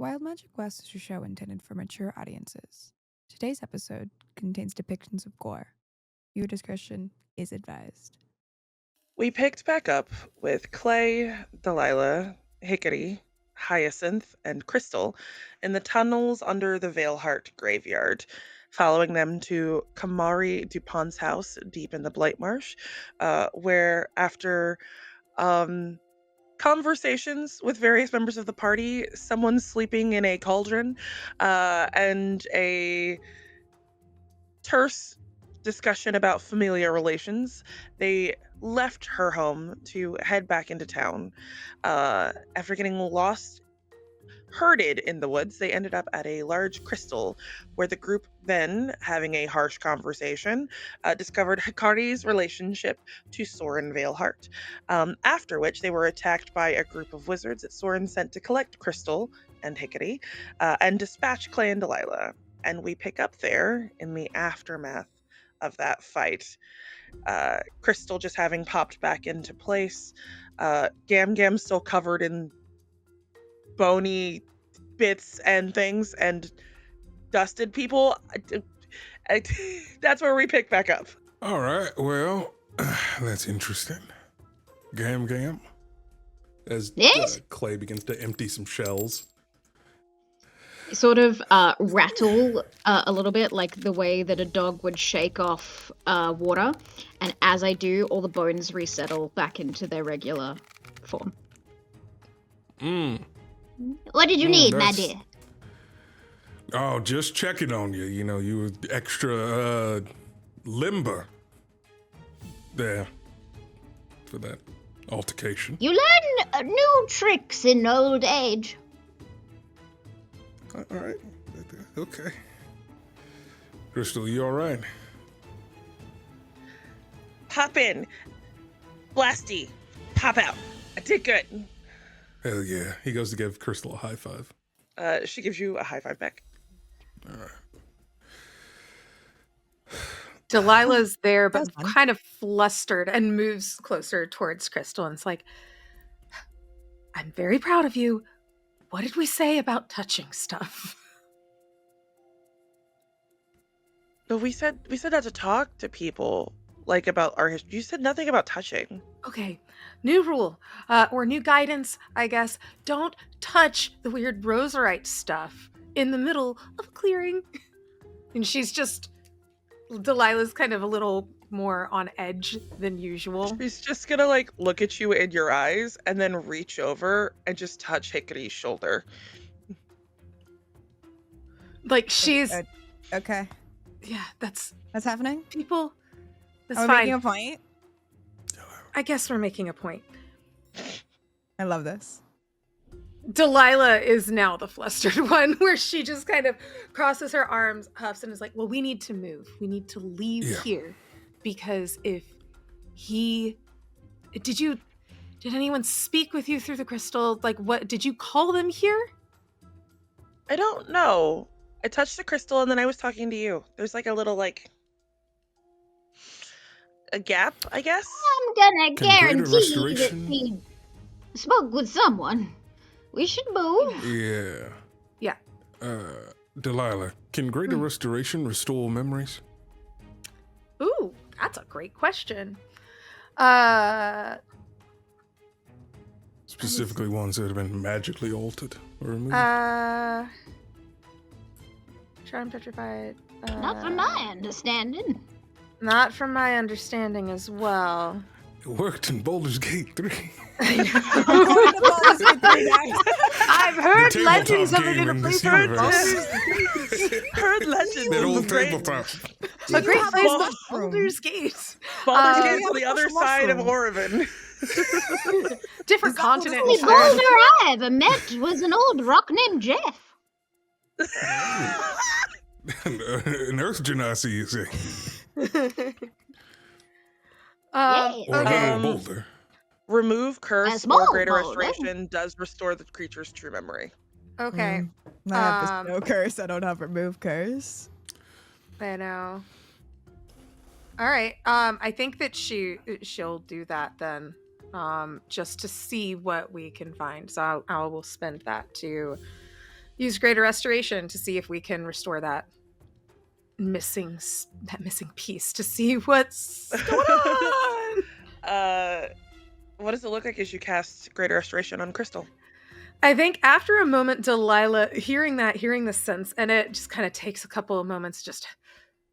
Wild Magic West is a show intended for mature audiences. Today's episode contains depictions of gore. Viewer discretion is advised. We picked back up with Clay, Delilah, Hikari, Hyacinth, and Crystal in the tunnels under the Veilheart graveyard, following them to Kamari Dupont's house deep in the Blightmarsh, where after conversations with various members of the party, someone sleeping in a cauldron, and a terse discussion about familiar relations, they left her home to head back into town. After getting lost, herded in the woods, they ended up at a large crystal where the group then, having a harsh conversation, discovered Hikari's relationship to Soren Veilheart. After which they were attacked by a group of wizards that Soren sent to collect Crystal and Hikari and dispatch Clay and Delilah. And we pick up there in the aftermath of that fight. Crystal just having popped back into place. Gam Gam still covered in bony bits and things and dusted people. That's where we pick back up. All right, well, that's interesting. Gam Gam? As Yes? Clay begins to empty some shells. Sort of rattle a little bit, like the way that a dog would shake off water. And as I do, all the bones resettle back into their regular form. What did you need, my dear? Oh, just checking on you. You know, you were extra limber there for that altercation. You learn new tricks in old age. All right. Okay. Crystal, you all right? Pop in. Blasty. Pop out. I did good. Hell yeah. He goes to give Crystal a high five. She gives you a high five back. All right. Delilah's there, but That's fun. kind of flustered and moves closer towards Crystal. And it's like, I'm very proud of you. What did we say about touching stuff? But we said not to talk to people like about our history. You said nothing about touching. Okay, new rule, or new guidance, I guess. Don't touch the weird roserite stuff in the middle of a clearing. And Delilah's kind of a little more on edge than usual. She's just gonna like look at you in your eyes and then reach over and just touch Hikari's shoulder. Like she's, Okay, yeah, that's happening? people. That's Are we fine. making a point? I guess we're making a point. I love this. Delilah is now the flustered one, where she just kind of crosses her arms, huffs, and is like, well, we need to move. We need to leave here. Because if he... Did anyone speak with you through the crystal? Like, what, did you call them here? I don't know. I touched the crystal and then I was talking to you. There's like a little like a gap, I guess. I'm gonna Can greater guarantee that restoration- he spoke with someone. We should move. Yeah. Yeah. Delilah, can greater restoration restore memories? Ooh, that's a great question. Specifically ones that have been magically altered or removed? Charm petrified. Not from my understanding. Not from my understanding as well. It worked in Baldur's Gate 3. I've heard The legends of tabletop it in a game in place this called universe. Heard legends. That of old the great- tabletop. A great have place a called mushroom? Baldur's Gate. Baldur's Uh, Gate's on the other side of Oregon. Different continent. The only boulder I ever met was an old rock named Jeff. An Earth Genasi, you say? Yes. Or a Okay. little boulder. Remove curse A small or greater boulder. restoration does restore the creature's true memory. Okay. I have no curse. I don't have remove curse. I know. All right. I think that she'll do that then. Just to see what we can find. So I will spend that to use Greater Restoration to see if we can restore that missing piece, to see what's going on. What does it look like as you cast Greater Restoration on Crystal? I think after a moment, Delilah, hearing the sense, and it just kind of takes a couple of moments, just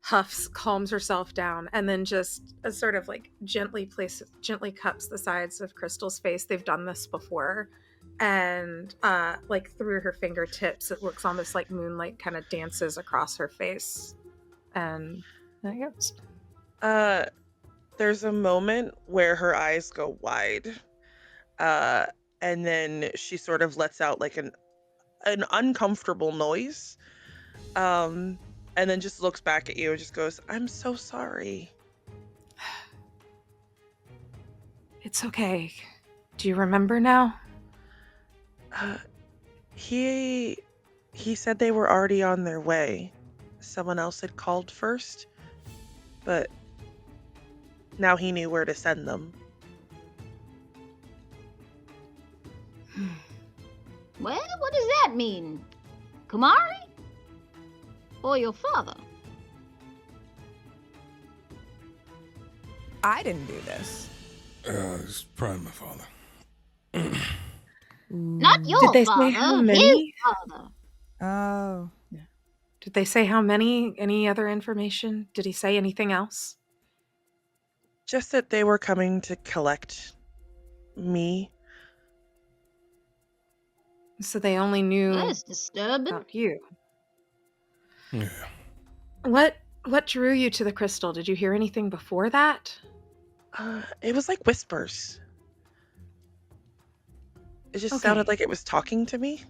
huffs, calms herself down, and then just sort of like gently cups the sides of Crystal's face. They've done this before. And like through her fingertips, it looks almost like moonlight kind of dances across her face. And there it goes. There's a moment where her eyes go wide. And then she sort of lets out like an uncomfortable noise. And then just looks back at you and just goes, "I'm so sorry." It's okay. Do you remember now? He said they were already on their way. Someone else had called first, but now he knew where to send them. Well, what does that mean? Kumari? Or your father? I didn't do this. It's probably my father. Not your Did they father, say how many? his father. Oh. Did they say how many? Any other information? Did he say anything else? Just that they were coming to collect me. So they only knew That's disturbing. about you. Yeah. What drew you to the crystal? Did you hear anything before that? It was like whispers. It just Okay. sounded like it was talking to me.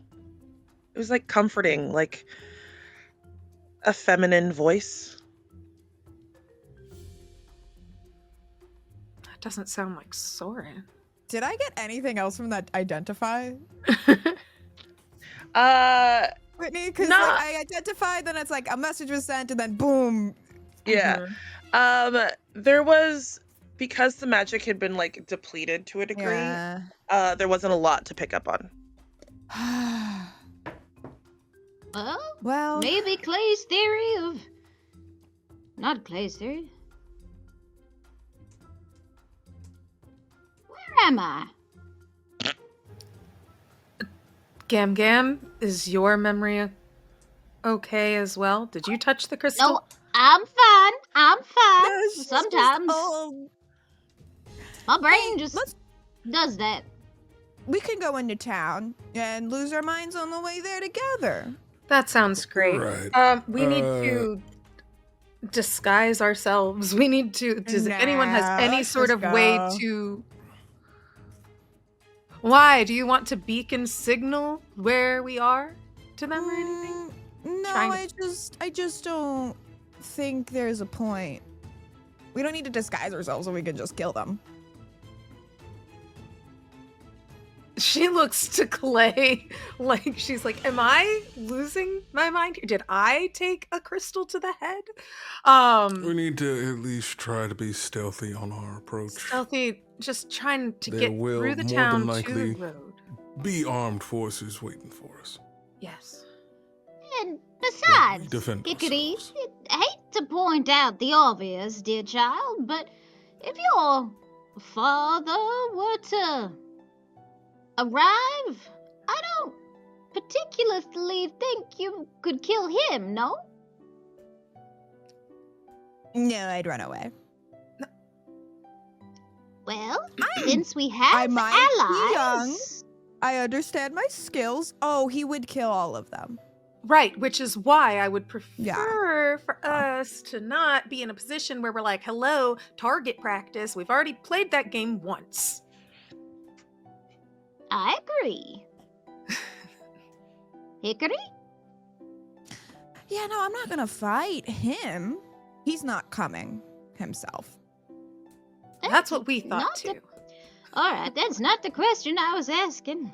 It was like comforting, like a feminine voice. That doesn't sound like Soren. Did I get anything else from that identify? Whitney? Because No. like, I identified, then it's like a message was sent, and then boom. Yeah. There was, because the magic had been like depleted to a degree, Yeah. there wasn't a lot to pick up on. Well, maybe Clay's theory of... Not Clay's theory. Where am I? Gam Gam, is your memory okay as well? Did you touch the crystal? No, I'm fine. I'm fine. No, she's just Sometimes old. my brain Hey, just does that. We can go into town and lose our minds on the way there together. That sounds great. Right. We need to disguise ourselves. We need to. Does if anyone has any let's sort just of way go. to? Why do you want to beacon signal where we are to them or anything? No, Trying I just don't think there's a point. We don't need to disguise ourselves so we can just kill them. She looks to Clay like she's like, "Am I losing my mind here? Did I take a crystal to the head?" We need to at least try to be stealthy on our approach. Stealthy, just trying to There get will through the more town than to likely the road. be armed forces waiting for us. Yes. And besides, defend Hikari, ourselves. I hate to point out the obvious, dear child, but if your father were to arrive, I don't particularly think you could kill him, no? No, I'd run away. Well, since we have I might be allies... young. I understand my skills. Oh, he would kill all of them. Right, which is why I would prefer for us to not be in a position where we're like, hello, target practice. We've already played that game once. I agree. Hikari? Yeah, no, I'm not gonna fight him. He's not coming himself. That's what we thought not too. Alright, that's not the question I was asking.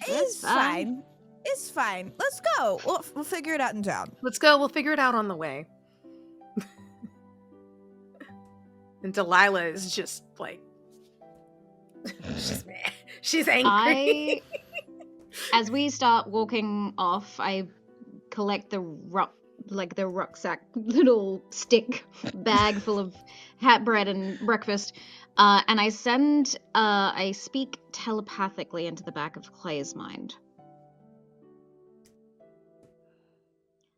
It's fine. It's fine. Let's go. We'll figure it out in town. Let's go. We'll figure it out on the way. And Delilah is just like, she's mad. She's angry. As we start walking off, I collect the rucksack little stick bag full of hat bread and breakfast, and I speak telepathically into the back of Clay's mind.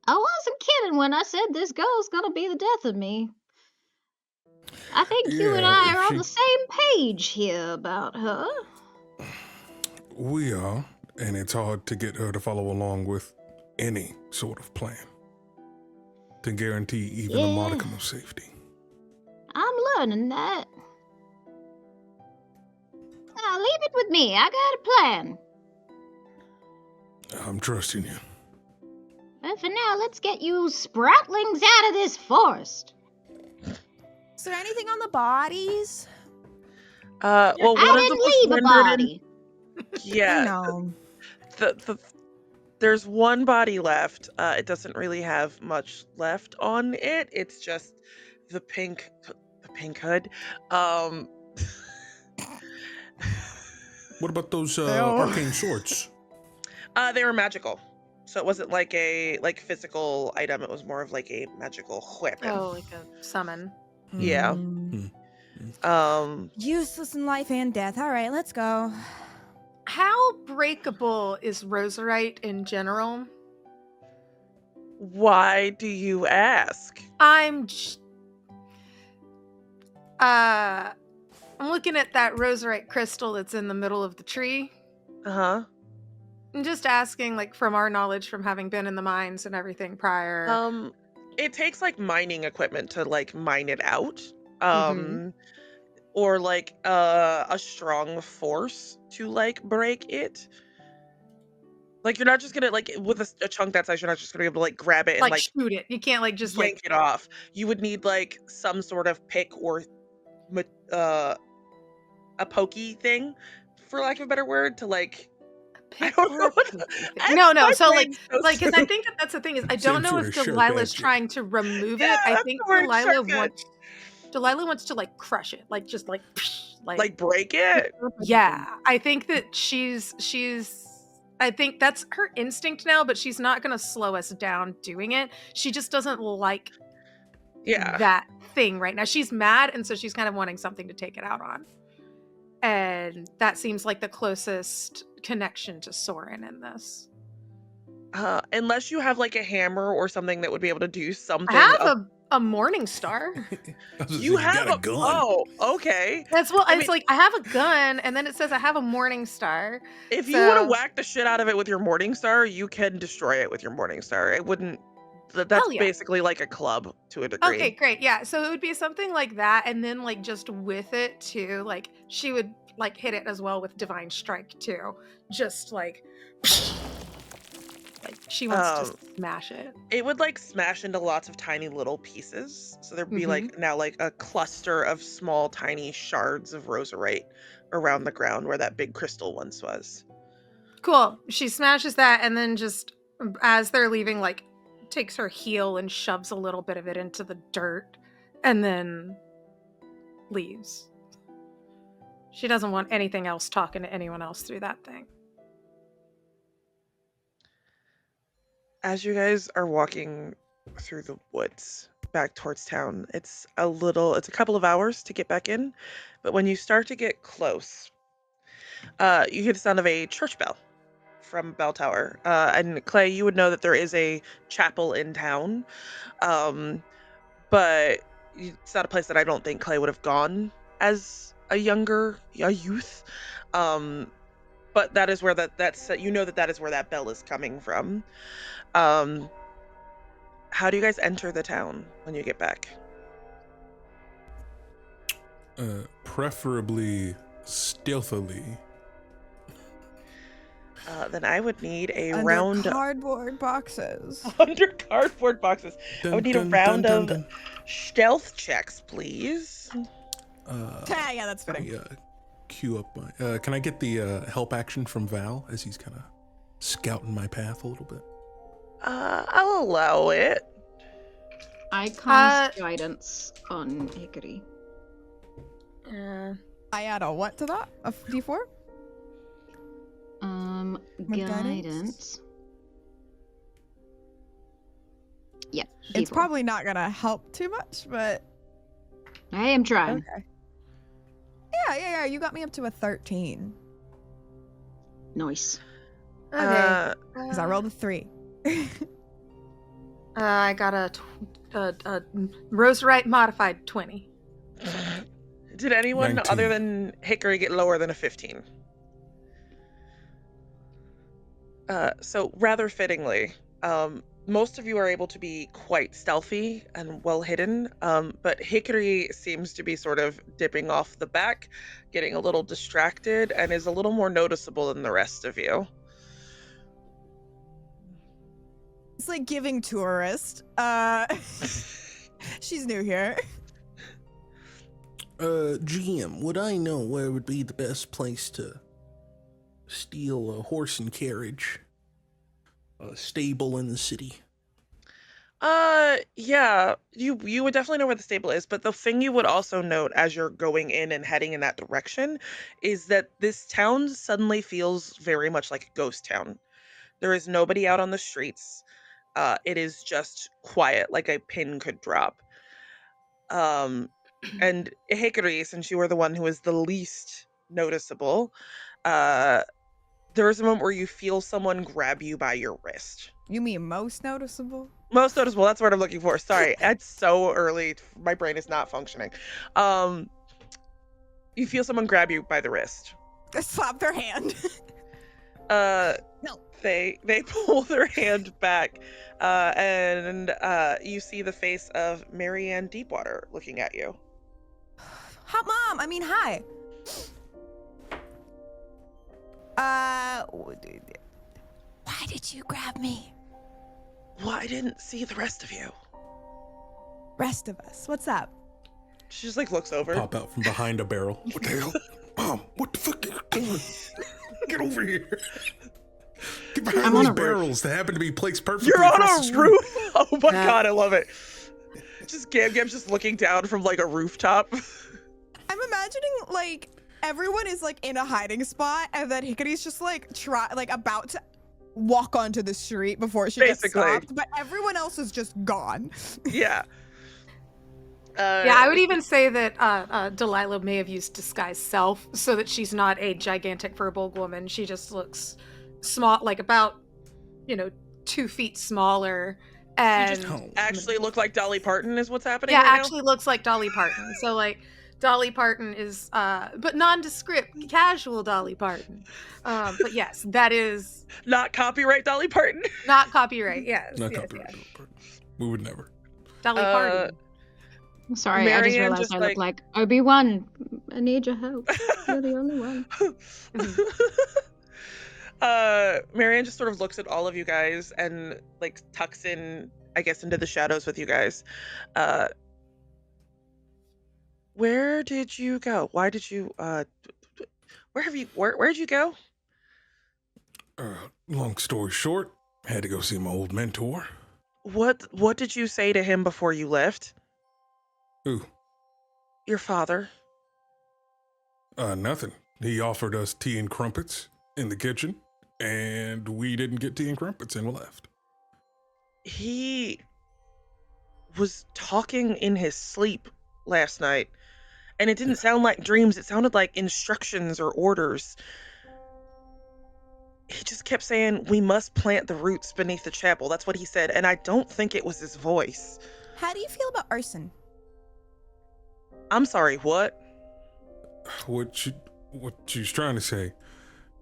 I wasn't kidding when I said this girl's gonna be the death of me. I think you and I are on the same page here about her. We are, and it's hard to get her to follow along with any sort of plan to guarantee even a modicum of safety. I'm learning that. Now, leave it with me. I got a plan. I'm trusting you. But for now, let's get you sproutlings out of this forest. Is there anything on the bodies? Well, one I of them didn't was leave a rendered body. Yeah. No. There's one body left. It doesn't really have much left on it. It's just the pink hood. What about those arcane swords? They were magical. So it wasn't like a physical item. It was more of like a magical weapon. Oh, like a summon. Yeah. Useless in life and death. All right, let's go. How breakable is roserite in general? Why do you ask? I'm looking at that roserite crystal that's in the middle of the tree. Uh-huh. I'm just asking, like, from our knowledge from having been in the mines and everything prior. It takes like mining equipment to like mine it out. Mhm. Or like a strong force to like break it. Like you're not just gonna like with a chunk that size, you're not just gonna be able to like grab it and like shoot it. You can't like just yank it off. You would need like some sort of pick or a pokey thing, for lack of a better word, to like. I pick don't or know. pokey thing. No, My so brain's so because I screwed. think that's the thing is I Same don't know sort if of sharp Delilah's edge. trying to remove Yeah, it. I that's think the word, Delilah wants to like crush it, like just like like break it. Yeah, I think that she's I think that's her instinct now, but she's not going to slow us down doing it. She just doesn't like that thing right now. She's mad, and so she's kind of wanting something to take it out on. And that seems like the closest connection to Soren in this. Unless you have like a hammer or something that would be able to do something. I have a morning star. You have got a gun. Oh, okay. That's what it's like. I have a gun, and then it says I have a morning star. If you want to whack the shit out of it with your morning star, you can destroy it with your morning star. It wouldn't. That's basically like a club to a degree. Okay, great. Yeah, so it would be something like that, and then like just with it too, like she would like hit it as well with divine strike too, just like she wants to smash it. It would like smash into lots of tiny little pieces, so there'd be like now like a cluster of small tiny shards of roserite around the ground where that big crystal once was. Cool. She smashes that, and then just as they're leaving, like takes her heel and shoves a little bit of it into the dirt and then leaves. She doesn't want anything else talking to anyone else through that thing. As you guys are walking through the woods back towards town, it's a couple of hours to get back in, but when you start to get close, you hear the sound of a church bell from Bell Tower. And Clay, you would know that there is a chapel in town, but it's not a place that I don't think Clay would have gone as a youth. But that is where that's you know that is where that bell is coming from. How do you guys enter the town when you get back? Preferably stealthily. Then I would need a Under round cardboard boxes. under cardboard boxes. I would need a round of stealth checks, please. Yeah, that's fitting. Queue up my. Can I get the help action from Val as he's kind of scouting my path a little bit? I'll allow it. I cast guidance on Hikari. I add a what to that? A D4? With guidance? Yep. It's D4. probably not gonna help too much, but I am trying. okay. Yeah. You got me up to a 13. Nice. Okay. Because I rolled a 3. I got a Rose Right modified 20. Did anyone 19. other than Hikari get lower than a 15? So rather fittingly, most of you are able to be quite stealthy and well hidden, but Hikari seems to be sort of dipping off the back, getting a little distracted, and is a little more noticeable than the rest of you. It's like giving tourist. She's new here. GM, would I know where would be the best place to steal a horse and carriage? A stable in the city? Yeah, you would definitely know where the stable is, but the thing you would also note as you're going in and heading in that direction is that this town suddenly feels very much like a ghost town. There is nobody out on the streets. It is just quiet, like a pin could drop. And Hikari, since you were the one who was the least noticeable, there is a moment where you feel someone grab you by your wrist. You mean most noticeable? Most noticeable, that's what I'm looking for. Sorry, it's so early. My brain is not functioning. You feel someone grab you by the wrist. Slap their hand. No. They pull their hand back, and you see the face of Marianne Deepwater looking at you. Hi, Mom. I mean, hi. Why did you grab me? Well, I didn't see the rest of you. Rest of us. What's up? She just like looks over. Pop out from behind a barrel. What the hell? Mom, what the fuck are you doing? Get over here. Get behind I'm on these a roof. barrels that happen to be placed perfectly You're on across the a street. roof. Oh my Yeah. god, I love it. Just Gam Gam's just looking down from like a rooftop. I'm imagining like everyone is like in a hiding spot, and then Hikari's just like about to walk onto the street before she gets Basically. stopped, but everyone else is just gone. Yeah. Yeah, I would even say that Delilah may have used disguise self so that she's not a gigantic furbolg woman. She just looks small, like about, 2 feet smaller. And You just actually look like Dolly Parton is what's happening yeah, right actually looks like Dolly Parton. So like Dolly Parton is, but nondescript, casual Dolly Parton. But yes, that is now. Not copyright Dolly Parton. not copyright. Yes, Not yes, copyright. yes. We would never. Dolly Parton. I'm sorry, I just Marianne realized just, I look like Obi-Wan. I need your help. You're the only one. Marianne just sort of looks at all of you guys and like tucks in, I guess, into the shadows with you guys. Where did you go? Why did you where'd you go? Long story short, had to go see my old mentor. What did you say to him before you left? Who? Your father. Nothing. He offered us tea and crumpets in the kitchen, and we didn't get tea and crumpets and we left. He was talking in his sleep last night, and it didn't sound like dreams. It sounded like instructions or orders. He just kept saying, "We must plant the roots beneath the chapel." That's what he said, and I don't think it was his voice. How do you feel about arson? I'm sorry, what? What she's trying to say,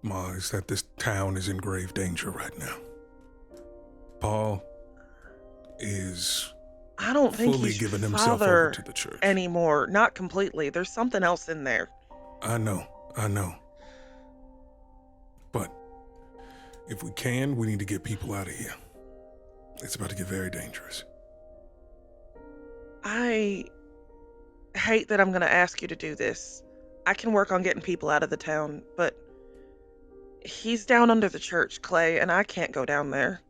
Ma, is that this town is in grave danger right now. Paul is I don't think fully he's giving himself father over to the church. anymore. Not completely. There's something else in there. I know. But if we can, we need to get people out of here. It's about to get very dangerous. I hate that I'm going to ask you to do this. I can work on getting people out of the town, but he's down under the church, Clay, and I can't go down there.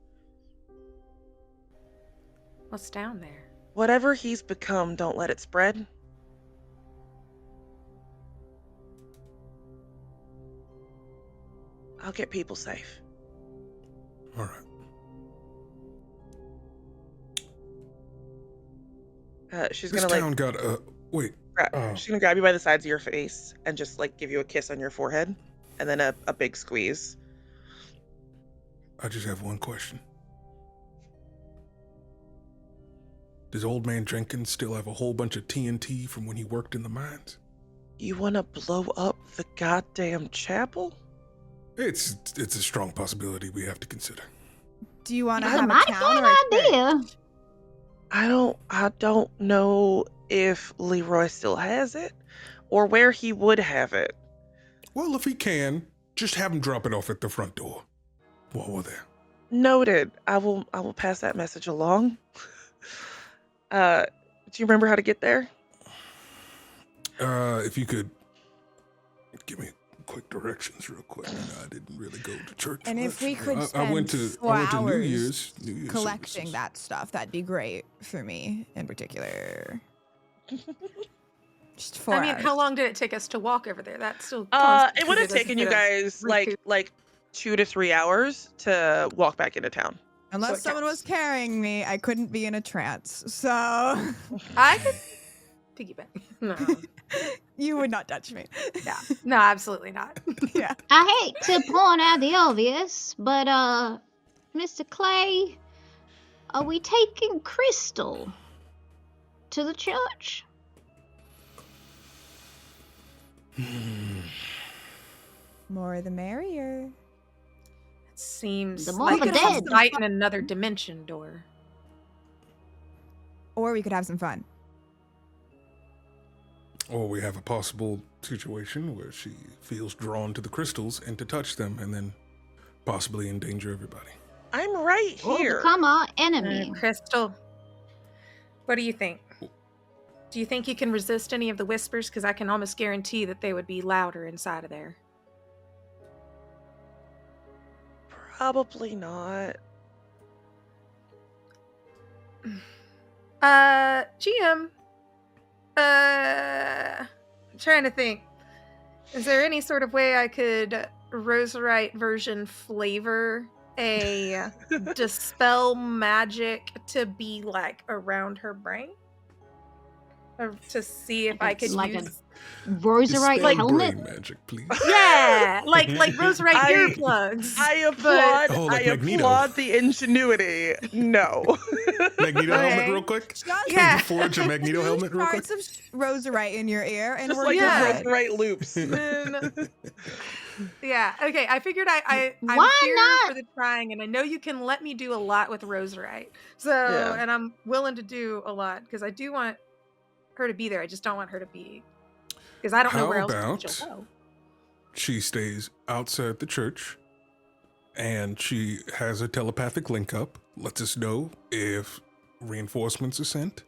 What's down there? Whatever he's become, don't let it spread. I'll get people safe. All right. She's This gonna town got wait. she's gonna grab you by the sides of your face and just like give you a kiss on your forehead, and then a big squeeze. I just have one question. Does old man Jenkins still have a whole bunch of TNT from when he worked in the mines? You wanna blow up the goddamn chapel? It's a strong possibility we have to consider. Do you want to It's a have a mighty town fine or a idea. church? I don't know if Leroy still has it or where he would have it. Well, if he can, just have him drop it off at the front door while we're there. Noted. I will pass that message along. Do you remember how to get there? If you could give me quick directions real quick. I didn't really go to church. And if much. we could I spend went to 4 New hours Year's collecting services. that stuff, that'd be great for me in particular. Just 4 I mean, hours. how long did it take us to walk over there? That still It would have constituted as a taken you bit of guys recoup. like 2 to 3 hours to walk back into town. Unless So it someone was counts. carrying me, I couldn't be in a trance. So I could piggyback. No, you would not touch me. no, absolutely not. Yeah. I hate to point out the obvious, but Mr. Clay, are we taking Crystal to the church? More the merrier. It seems The more like the it's a dead. sight in another dimension door. Or we could have some fun. Or we have a possible situation where she feels drawn to the crystals and to touch them and then possibly endanger everybody. I'm right Or here. become our enemy? Crystal, what do you think? Do you think you can resist any of the whispers? Because I can almost guarantee that they would be louder inside of there. Probably not. GM. I'm trying to think. Is there any sort of way I could Roserite version flavor a dispel magic to be like around her brain? Or to see if I could Like use Roserite Dispel helmet? brain magic, please. yeah, like Roserite I- earplugs. I applaud. Oh, like I Magneto. applaud the ingenuity. No. Magneto Okay. helmet real quick? Just Yeah. Forge a Magneto helmet real quick? parts of roserite in your ear, and Just we're like Yeah. the right loops. Yeah, okay. I figured I'm Why here not? for the trying, and I know you can let me do a lot with Roserite. So, Yeah. and I'm willing to do a lot because I do want her to be there. I just don't want her to be, because I don't know How where else about- she'll go. She stays outside the church and she has a telepathic link up, lets us know if reinforcements are sent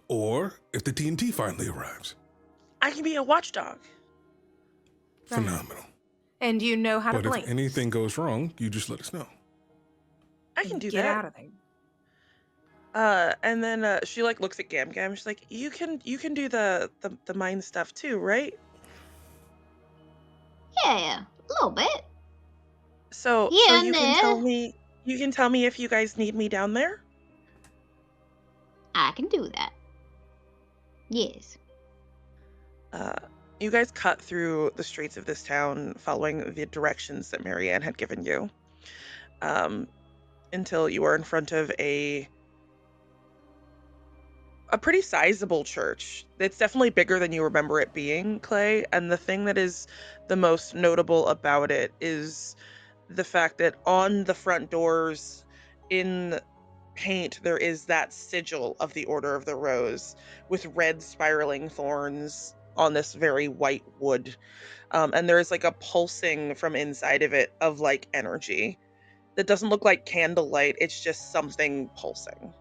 or if the TNT finally arrives. I can be a watchdog. Right. Phenomenal. And you know how to But if blink. anything goes wrong, you just let us know. I can do Get that. out of there. And then she like looks at Gam Gam. She's like, you can do the mind stuff too, right? Yeah, a little bit. So Here and you can tell there. me. You can tell me if you guys need me down there. I can do that. Yes. You guys cut through the streets of this town following the directions that Marianne had given you, until you are in front of a pretty sizable church. It's definitely bigger than you remember it being, Clay. And the thing that is the most notable about it is the fact that on the front doors in paint there is that sigil of the Order of the Rose with red spiraling thorns on this very white wood. And there's like a pulsing from inside of it of like energy that doesn't look like candlelight. It's just something pulsing.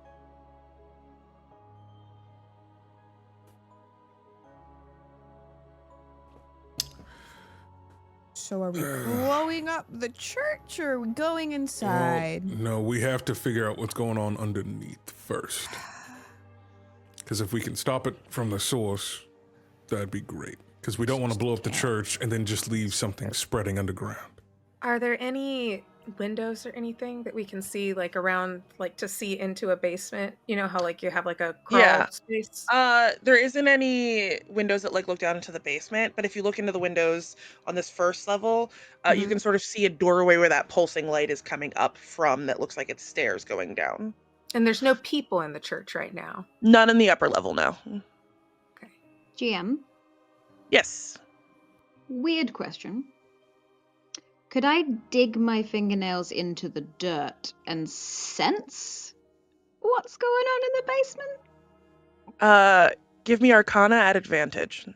So are we blowing up the church or are we going inside? Well, no, we have to figure out what's going on underneath first. Because if we can stop it from the source, that'd be great. Because we don't want to blow up the church and then just leave something spreading underground. Are there any windows or anything that we can see, like around, like to see into a basement? You know how like you have like a crawl space? There isn't any windows that like look down into the basement, but if you look into the windows on this first level, you can sort of see a doorway where that pulsing light is coming up from that looks like it's stairs going down. And there's no people in the church right now. None in the upper level, no. Okay. GM, Yes. weird question. Could I dig my fingernails into the dirt and sense what's going on in the basement? Give me Arcana at advantage.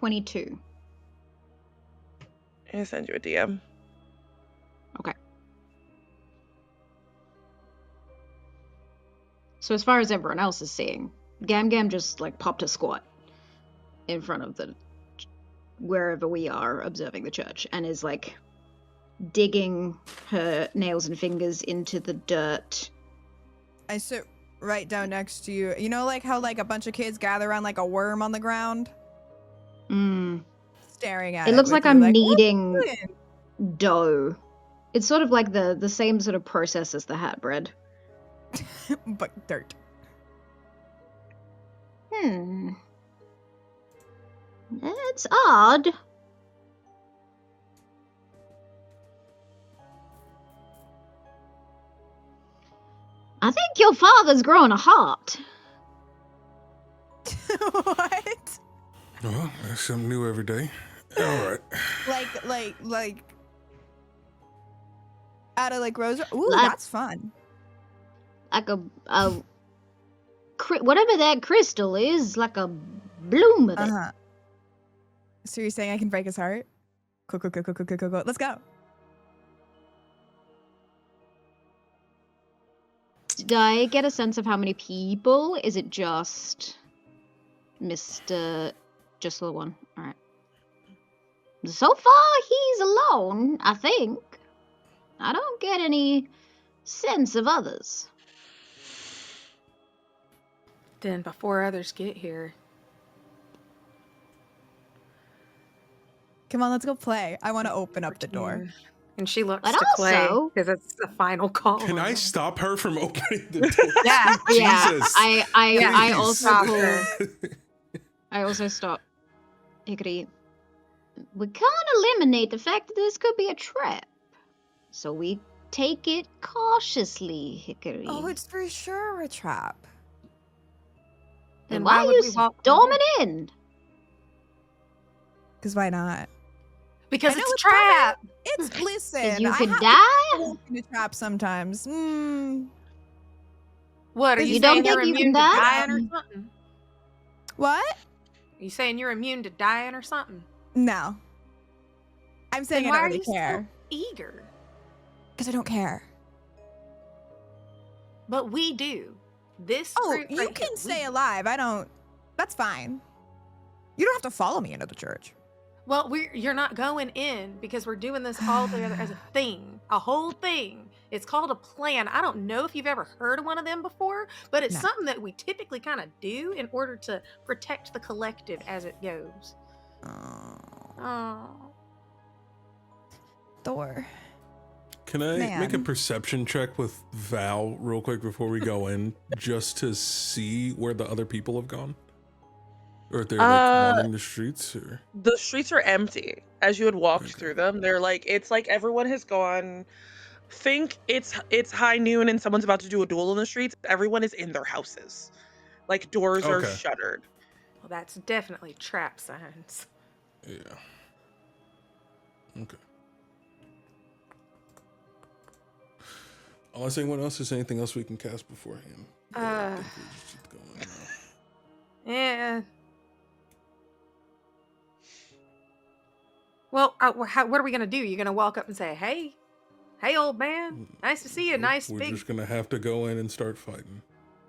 $22. I'm gonna send you a DM. Okay. So as far as everyone else is seeing, Gam Gam just like popped a squat in front of the wherever we are observing the church and is like digging her nails and fingers into the dirt. I sit right down next to you. You know, like how like a bunch of kids gather around like a worm on the ground, staring at it. It looks like with I'm you, kneading "What are you doing?" dough. It's sort of like the same sort of process as the hat bread. But dirt. That's odd. I think your father's growing a heart. What? Well, there's something new every day. All right. Like out of like rose. Ooh, Like- that's fun. Like whatever that crystal is, like a bloom of it. Uh-huh. So you're saying I can break his heart? Cool. Let's go. Did I get a sense of how many people? Is it just Mr. Just the one? Alright. So far, he's alone, I think. I don't get any sense of others. Then before others get here. Come on, let's go play. I want to open up the door. And she looks But to Clay also- because it's the final call. Can on I her. stop her from opening the door? Yeah. Yeah, Jesus. I Please. also Stop pull, her. I also stop Hikari. We can't eliminate the fact that this could be a trap. So we take it cautiously, Hikari. Oh, it's for sure a trap. Then And why why are would you we walk storming in? Because why not? Because I know it's a it's trap. It's listen. 'Cause you I could have to die? walk in a trap sometimes. What are You you don't saying? think You're you can immune to die? dying or something? What? Are you saying you're immune to dying or something? No. I'm saying Then I why don't are really you care. so eager? Because I don't care. But we do. This Oh, group you right can here, stay we- alive. I don't. That's fine. You don't have to follow me into the church. Well, you're not going in because we're doing this all together as a thing, a whole thing. It's called a plan. I don't know if you've ever heard of one of them before, but it's No. something that we typically kind of do in order to protect the collective as it goes. Oh. Door. Can I make a Man. perception check with Val real quick before we go in, just to see where the other people have gone? Or if they're like wandering the streets? Or The streets are empty as you had walked Okay. through them. They're like, it's like everyone has gone. Think it's high noon and someone's about to do a duel in the streets. Everyone is in their houses. Like doors are Okay. shuttered. Well, that's definitely trap signs. yeah. Okay. Unless anyone else has anything else we can cast beforehand. I think we just keep going now. Yeah. Well, what are we gonna do? You're gonna walk up and say, "Hey, old man, nice to see you. Nice We're big." just gonna have to go in and start fighting.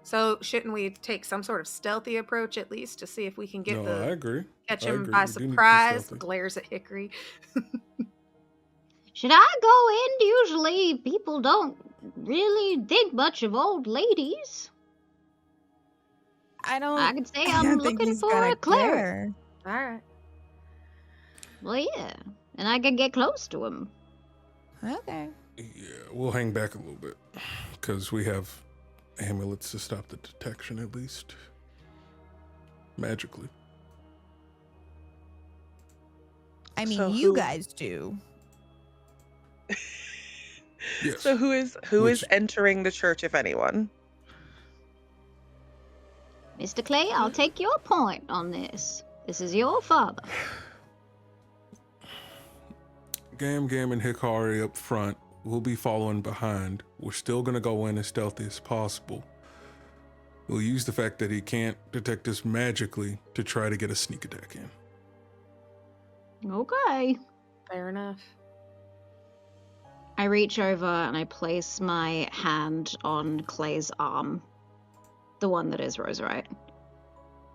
So shouldn't we take some sort of stealthy approach at least to see if we can get No, I the agree. catch I him agree. by We do need to be surprise? stealthy. Glares at Hikari. Should I go in? Usually people don't really think much of old ladies. I don't. I could say I I'm don't think looking he's for gonna a cleric. care. All right. Well, yeah, and I can get close to him. Okay. Yeah, we'll hang back a little bit because we have amulets to stop the detection at least. Magically. I mean, So you who- guys do. Yes. So who is Which- entering the church, if anyone? Mr. Clay, I'll take your point on this. This is your father. Gam Gam and Hikari up front. We'll be following behind. We're still gonna go in as stealthy as possible. We'll use the fact that he can't detect us magically to try to get a sneak attack in. Okay. Fair enough. I reach over and I place my hand on Clay's arm, the one that is Roserite,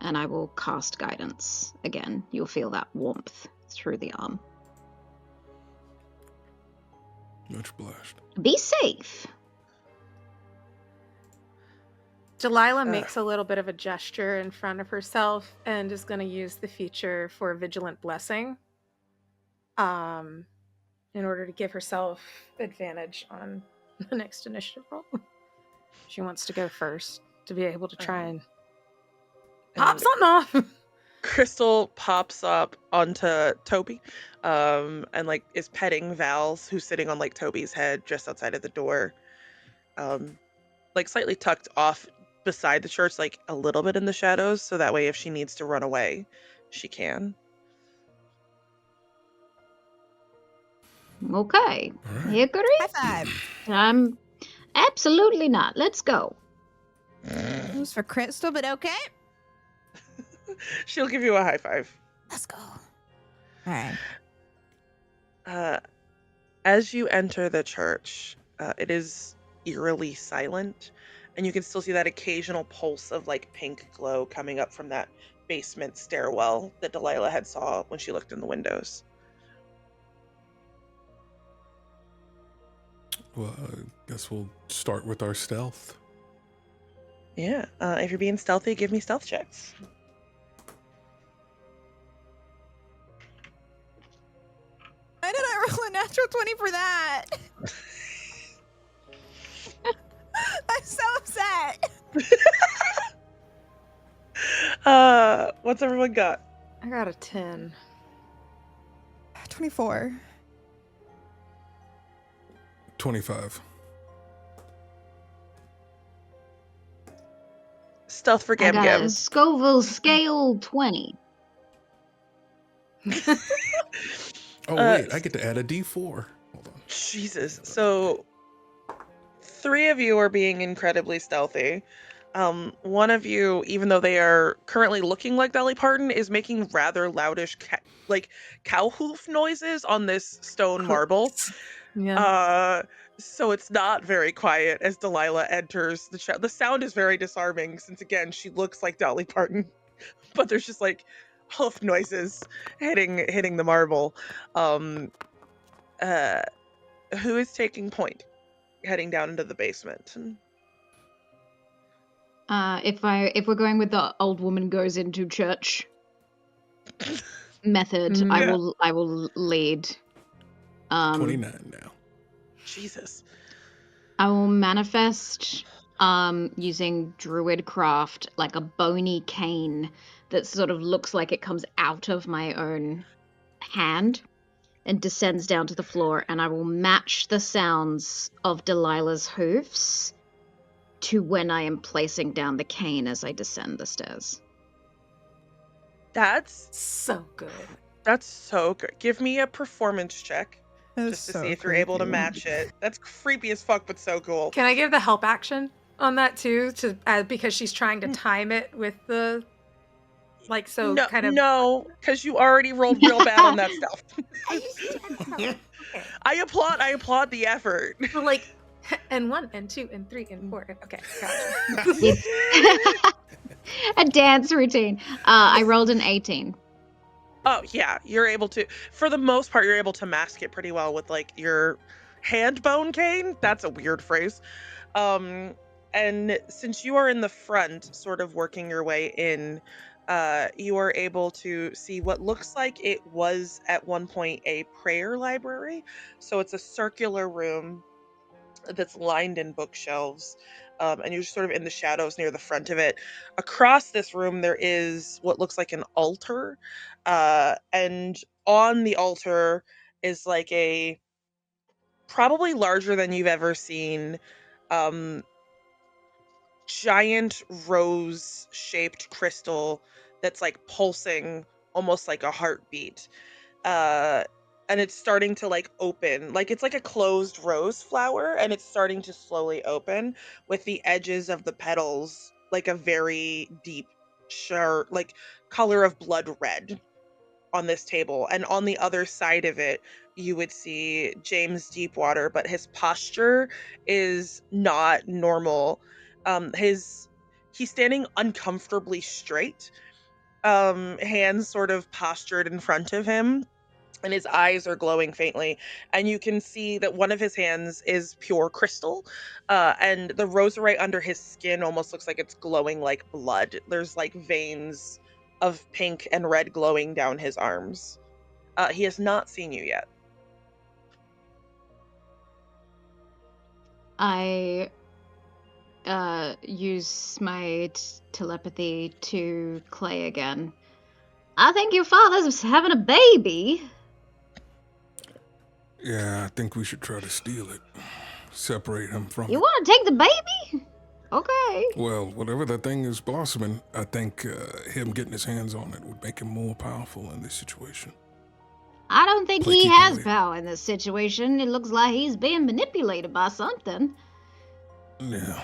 and I will cast guidance. Again, you'll feel that warmth through the arm. Much blessed. Be safe. Delilah makes a little bit of a gesture in front of herself and is going to use the feature for Vigilant Blessing in order to give herself advantage on the next initiative roll. She wants to go first to be able to try and pop And something off. Crystal pops up onto Toby, and like is petting Val's, who's sitting on like Toby's head just outside of the door, like slightly tucked off beside the church, like a little bit in the shadows, so that way if she needs to run away, she can. Okay. All right. Hickory? High five. Absolutely not. Let's go. It was for Crystal, but okay. She'll give you a high five. Let's go. All right. As you enter the church, it is eerily silent, and you can still see that occasional pulse of like pink glow coming up from that basement stairwell that Delilah had saw when she looked in the windows. Well, I guess we'll start with our stealth. Yeah, if you're being stealthy, give me stealth checks. Why did I roll a natural 20 for that? I'm so upset. What's everyone got? I got a 10. 24. 25. Stealth for I Gam got Gam. a Scoville scale 20. Oh, wait, I get to add a D4. Hold on. Jesus. So, 3 of you are being incredibly stealthy. One of you, even though they are currently looking like Dolly Parton, is making rather loudish, cow hoof noises on this stone marble. Yeah. So it's not very quiet as Delilah enters the the sound is very disarming since again she looks like Dolly Parton, but there's just like hoof noises hitting the marble. Who is taking point, heading down into the basement? If we're going with the old woman goes into church method, Yeah. I will lead. 29 now. Jesus. I will manifest using druidcraft like a bony cane that sort of looks like it comes out of my own hand and descends down to the floor, and I will match the sounds of Delilah's hoofs to when I am placing down the cane as I descend the stairs. That's So good. so good. Give me a performance check just to see if you're able to match it. That's creepy as fuck, but so cool. Can I give the help action on that too? To because she's trying to time it with the No, because you already rolled real bad on that stealth. I applaud the effort. So like, and 1 and 2 and 3 and 4. Okay, gotcha. A dance routine. I rolled an 18. Oh yeah, you're able to. For the most part, you're able to mask it pretty well with like your hand bone cane. That's a weird phrase. And since you are in the front, sort of working your way in, you are able to see what looks like it was at one point a prayer library. So it's a circular room that's lined in bookshelves, and you're sort of in the shadows near the front of it. Across this room, there is what looks like an altar, and on the altar is like a probably larger than you've ever seen, um, giant rose shaped crystal that's like pulsing almost like a heartbeat. Uh, and it's starting to like open, like it's like a closed rose flower, and it's starting to slowly open with the edges of the petals like a very deep, sharp, like color of blood red on this table. And on the other side of it, you would see James Deepwater, but his posture is not normal. He's standing uncomfortably straight, hands sort of postured in front of him, and his eyes are glowing faintly. And you can see that one of his hands is pure crystal, and the roserite under his skin almost looks like it's glowing like blood. There's like veins of pink and red glowing down his arms. He has not seen you yet. I use my telepathy to Clay again. I think your father's having a baby. Yeah, I think we should try to steal it. Separate him from You it. want to take the baby? Okay. Well, whatever that thing is blossoming, I think him getting his hands on it would make him more powerful in this situation. I don't think Play he keep has away. power in this situation. It looks like he's being manipulated by something. Yeah.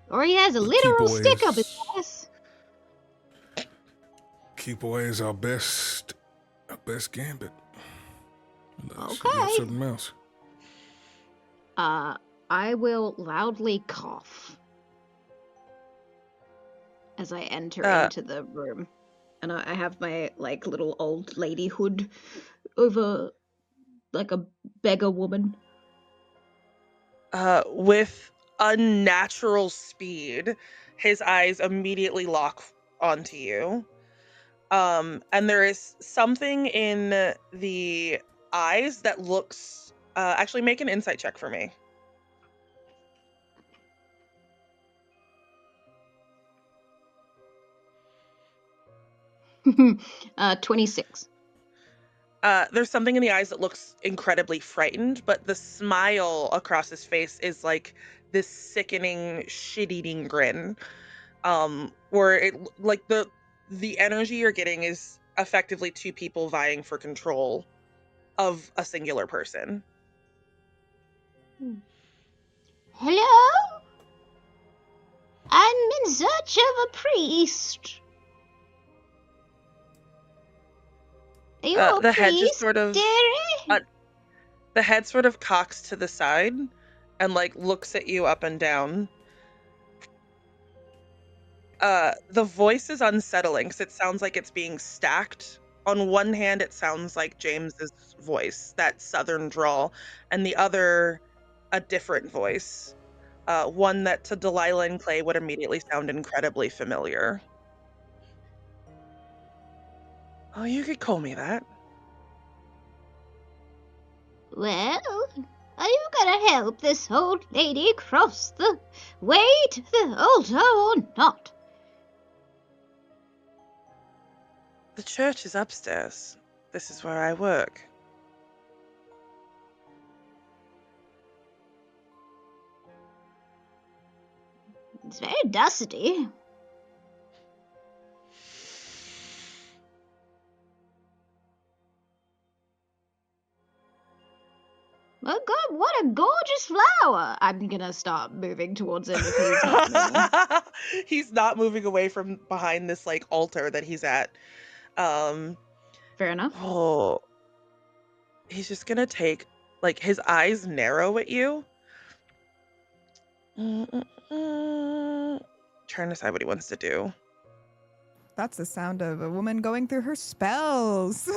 Or he has a But literal keep away stick up his is- ass. Keep away is our best gambit. Unless you Okay. got something else. I will loudly cough as I enter into the room. And I have my, like, little old lady hood over, like, a beggar woman. With unnatural speed, his eyes immediately lock onto you. And there is something in the eyes that looks, actually make an insight check for me. 26. There's something in the eyes that looks incredibly frightened, but the smile across his face is like this sickening, shit-eating grin. Where it like the energy you're getting is effectively two people vying for control of a singular person. Hello? I'm in search of a priest. Are you a The head just priest, sort of dearie? the head sort of cocks to the side and like looks at you up and down. The voice is unsettling because it sounds like it's being stacked. On one hand, it sounds like James's voice, that southern drawl, and the other, a different voice. One that to Delilah and Clay would immediately sound incredibly familiar. Oh, you could call me that. Well, are you gonna help this old lady cross the way to the altar or not? The church is upstairs. This is where I work. It's very dusty. Oh God, what a gorgeous flower! I'm gonna start moving towards him if he's not moving. He's not moving away from behind this like altar that he's at. Fair enough. Oh, he's just gonna take, like, his eyes narrow at you. Trying to decide what he wants to do. That's the sound of a woman going through her spells.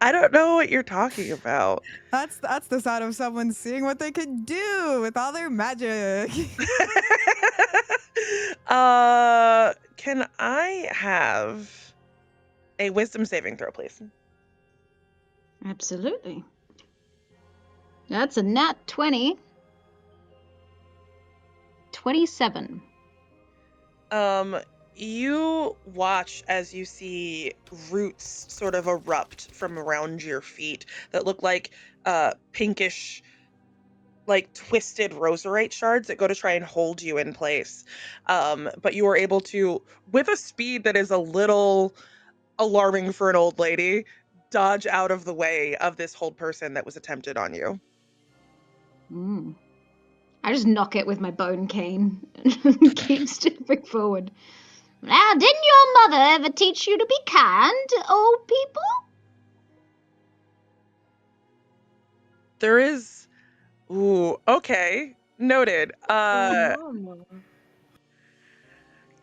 I don't know what you're talking about. That's the sound of someone seeing what they can do with all their magic. Can I have a wisdom saving throw, please? Absolutely. That's a nat 20. 27. You watch as you see roots sort of erupt from around your feet that look like pinkish, like twisted roserite shards that go to try and hold you in place. But you are able to, with a speed that is a little alarming for an old lady, dodge out of the way of this hold person that was attempted on you. I just knock it with my bone cane and keep stepping forward. Now, didn't your mother ever teach you to be kind to old people? There is... Ooh, okay. Noted.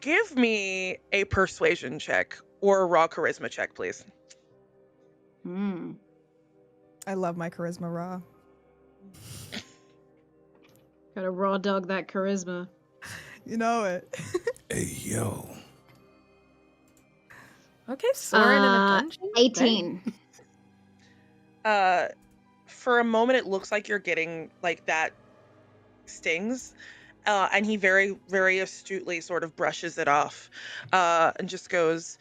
Give me a persuasion check or a raw charisma check, please. I love my charisma raw. Gotta raw dog that charisma. You know it. Hey, yo. Okay, Soren in a dungeon? 18. For a moment, it looks like you're getting, like, that stings. And he very, very astutely sort of brushes it off and just goes,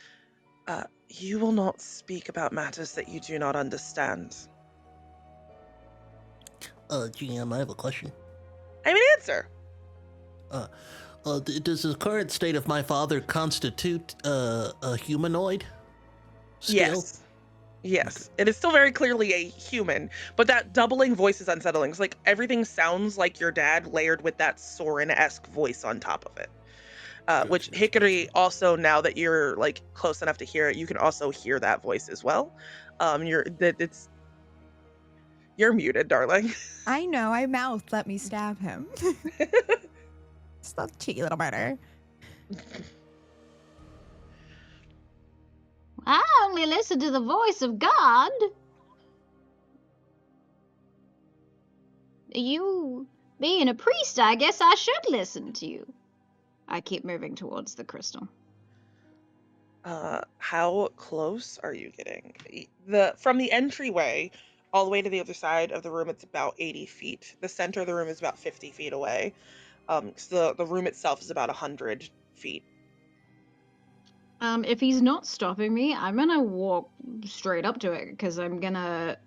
you will not speak about matters that you do not understand. GM, I have a question. I have an answer. Does the current state of my father constitute a humanoid? Still? Yes. It is still very clearly a human, but that doubling voice is unsettling. It's like everything sounds like your dad layered with that Soren-esque voice on top of it. Which Hikari also, now that you're like close enough to hear it, you can also hear that voice as well. You're muted, darling. I know, I mouthed, let me stab him. Stop, cheeky little murder. I only listen to the voice of God. You being a priest, I guess I should listen to you. I keep moving towards the crystal. How close are you getting? From the entryway all the way to the other side of the room, it's about 80 feet. The center of the room is about 50 feet away. So the room itself is about 100 feet. If he's not stopping me, I'm gonna walk straight up to it because I'm gonna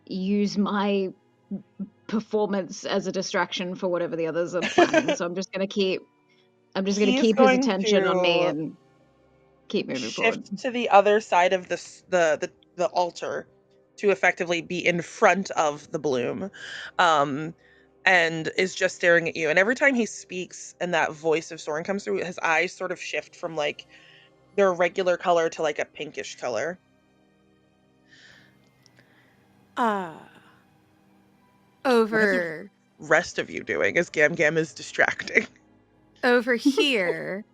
use my performance as a distraction for whatever the others are planning. So I'm just gonna keep his attention on me and keep moving forward. Shift to the other side of the altar to effectively be in front of the bloom. And is just staring at you. And every time he speaks and that voice of Soren comes through, his eyes sort of shift from like their regular color to like a pinkish color. Over. What are the rest of you doing as Gam Gam is distracting? Over here,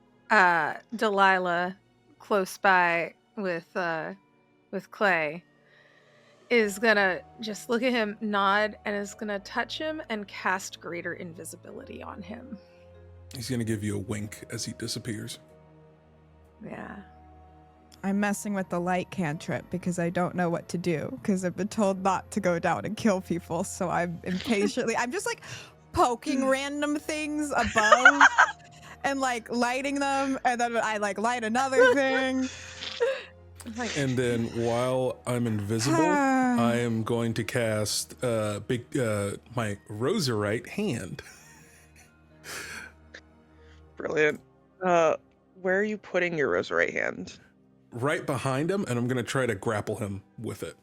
Delilah, close by with Clay, is gonna just look at him, nod, and is gonna touch him and cast greater invisibility on him. He's gonna give you a wink as he disappears. Yeah. I'm messing with the light cantrip because I don't know what to do because I've been told not to go down and kill people. So I'm I'm just like poking random things above and like lighting them. And then I like light another thing. And then while I'm invisible, I am going to cast my roserite hand. Brilliant. Where are you putting your roserite hand? Right behind him, and I'm going to try to grapple him with it.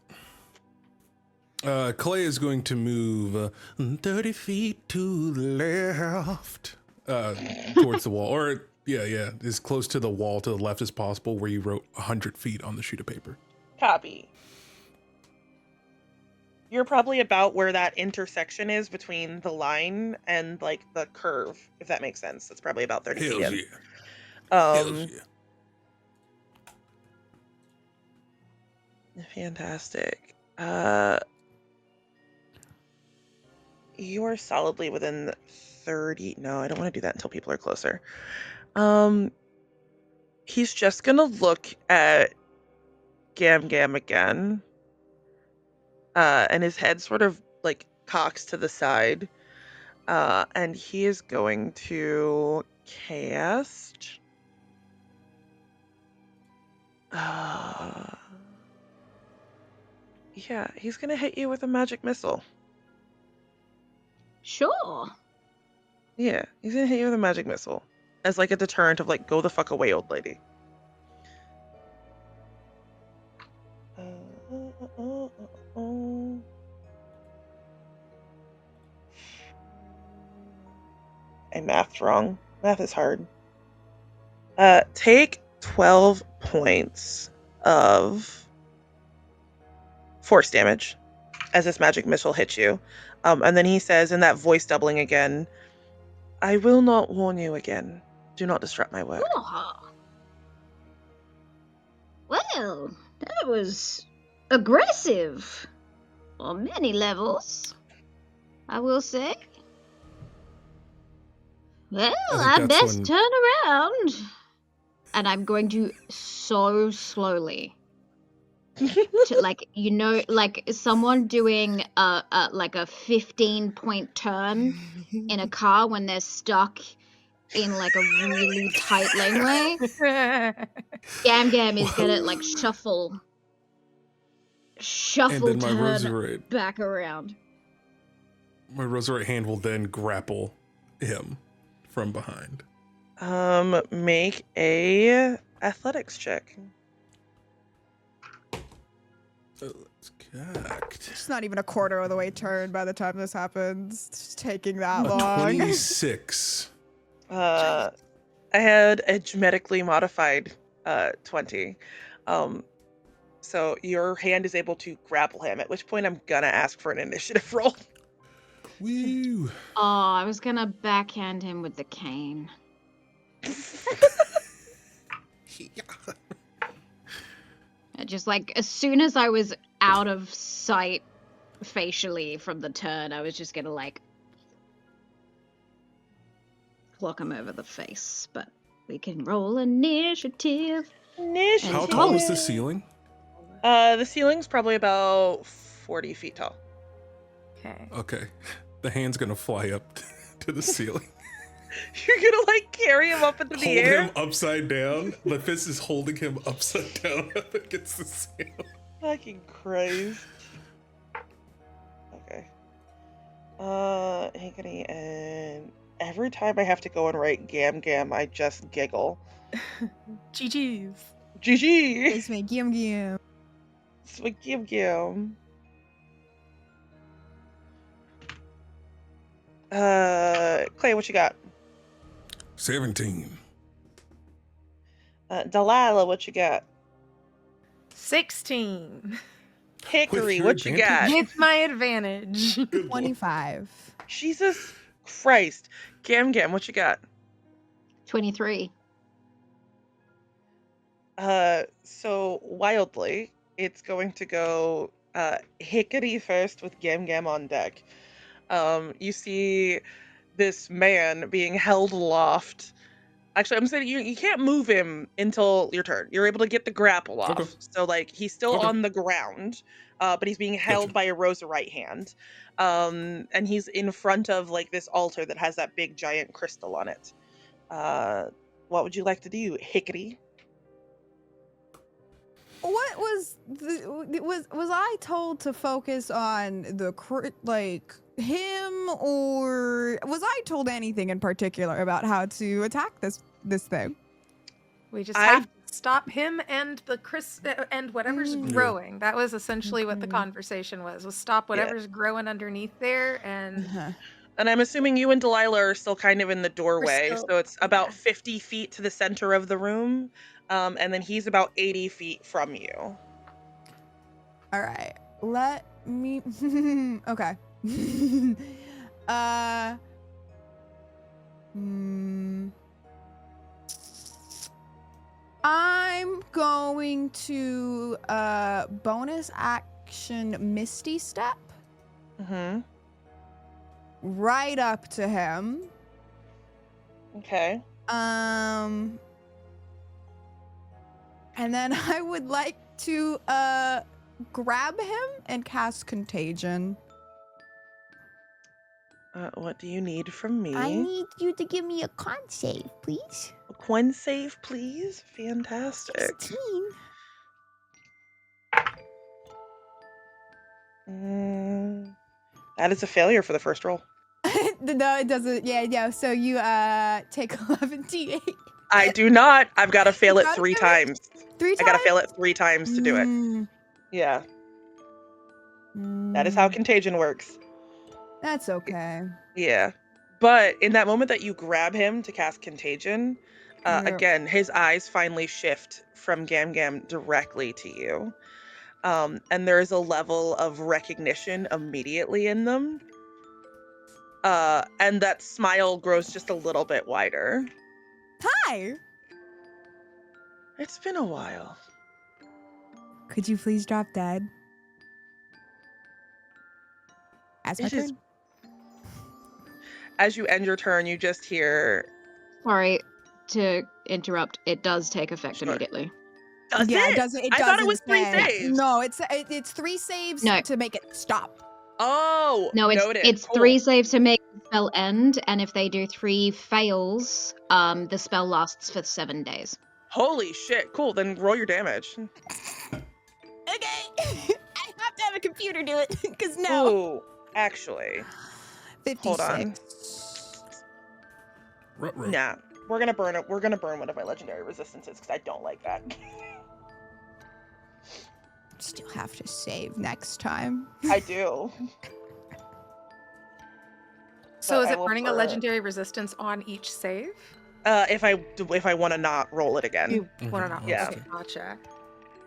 Clay is going to move 30 feet to the left towards the wall. Or, yeah, as close to the wall to the left as possible where you wrote 100 feet on the sheet of paper. Copy. You're probably about where that intersection is between the line and, like, the curve, if that makes sense. That's probably about 30 feet in. Hells yeah. Fantastic. You're solidly within 30. No, I don't want to do that until people are closer. He's just gonna look at Gam Gam again. And his head sort of like cocks to the side. And he is going to cast. Yeah, he's gonna hit you with a magic missile. Sure. Yeah, he's gonna hit you with a magic missile as like a deterrent of like, go the fuck away, old lady. I mathed wrong. Math is hard. Take 12 points of force damage as this magic missile hits you. And then he says in that voice doubling again, I will not warn you again. Do not disrupt my work. Oh. Well, that was aggressive on many levels, I will say. Well, I think that's best when- turn around. And I'm going to so slowly to, like, you know, like someone doing like a 15-point turn in a car when they're stuck in like a really tight laneway. Gam Gam is gonna like shuffle And then my turn Roserite, back around. my Roserite hand will then grapple him from behind. Make a athletics check. Let's connect. It's not even a quarter of the way turned by the time this happens. It's just taking that A long. 26. I had a genetically modified 20. So your hand is able to grapple him, at which point I'm gonna ask for an initiative roll. Woo! Oh, I was gonna backhand him with the cane. Just like as soon as I was out of sight facially from the turn, I was just gonna like clock him over the face. But we can roll initiative. Initiative. How tall is the ceiling? The ceiling's probably about 40 feet tall. Okay. Okay. The hand's gonna fly up to the ceiling. You're gonna like carry him up into the Hold air? him upside down. My fist is holding him upside down up against the ceiling. Fucking Christ. Okay. Hikari, and every time I have to go and write Gam Gam, I just giggle. GG's. GG! It's me, Gam Gam. Sweet Gam Gam. Clay, what you got? 17. Delilah, what you got? 16. Hikari, your what you advantage? got? With my advantage. Good lord. 25. Jesus Christ. Gam Gam, what you got? 23. So wildly, it's going to go Hikari first with Gam Gam on deck. You see this man being held aloft. Actually, I'm saying you can't move him until your turn. You're able to get the grapple off. Okay. So like he's still Okay. on the ground, but he's being held Gotcha. by a Roserite hand. And he's in front of like this altar that has that big giant crystal on it. What would you like to do, Hikari? What was was I told to focus on the like him, or was I told anything in particular about how to attack this thing? We just have to stop him and the and whatever's growing. That was essentially what the conversation was stop whatever's growing underneath there. And And I'm assuming you and Delilah are still kind of in the doorway, still- so it's about yeah. 50 feet to the center of the room, and then he's about 80 feet from you. All right, let me. Okay. I'm going going to bonus action Misty Step Mm-hmm. right up to him. Okay. And then I would like to grab him and cast Contagion. What do you need from me? I need you to give me a con save, please. A coin save, please. Fantastic. 16. That is a failure for the first roll. No, it doesn't. Yeah. So you take 11 d8. I do not. I've got to fail You it gotta 3 do it times. 3 times. I got to fail it 3 times to do it. Yeah. That is how contagion works. That's okay. Yeah. But in that moment that you grab him to cast contagion, Yep. again, his eyes finally shift from Gam Gam directly to you. And there's a level of recognition immediately in them. And that smile grows just a little bit wider. Hi. It's been a while. Could you please drop dead? That's my It is- turn. As you end your turn, you just hear, Sorry to interrupt. It does take effect Sure. immediately. does Yeah, it? it doesn't. I thought it was 3 say. saves. No, it's 3 saves No. to make it stop. Oh, No, noted. it's Cool. 3 saves to make the spell end, and if they do 3 fails, the spell lasts for 7 days. Holy shit. Cool. Then roll your damage. Okay. I have to have a computer do it because no. Ooh, actually. 56. Hold on. Ruh-roh. Nah. We're gonna burn it. We're gonna burn one of my legendary resistances because I don't like that. Still have to save next time. I do. So But is I it will burning a burn it. legendary resistance on each save? If I want to not roll it again. You Mhm, want to not? yeah. Okay, gotcha.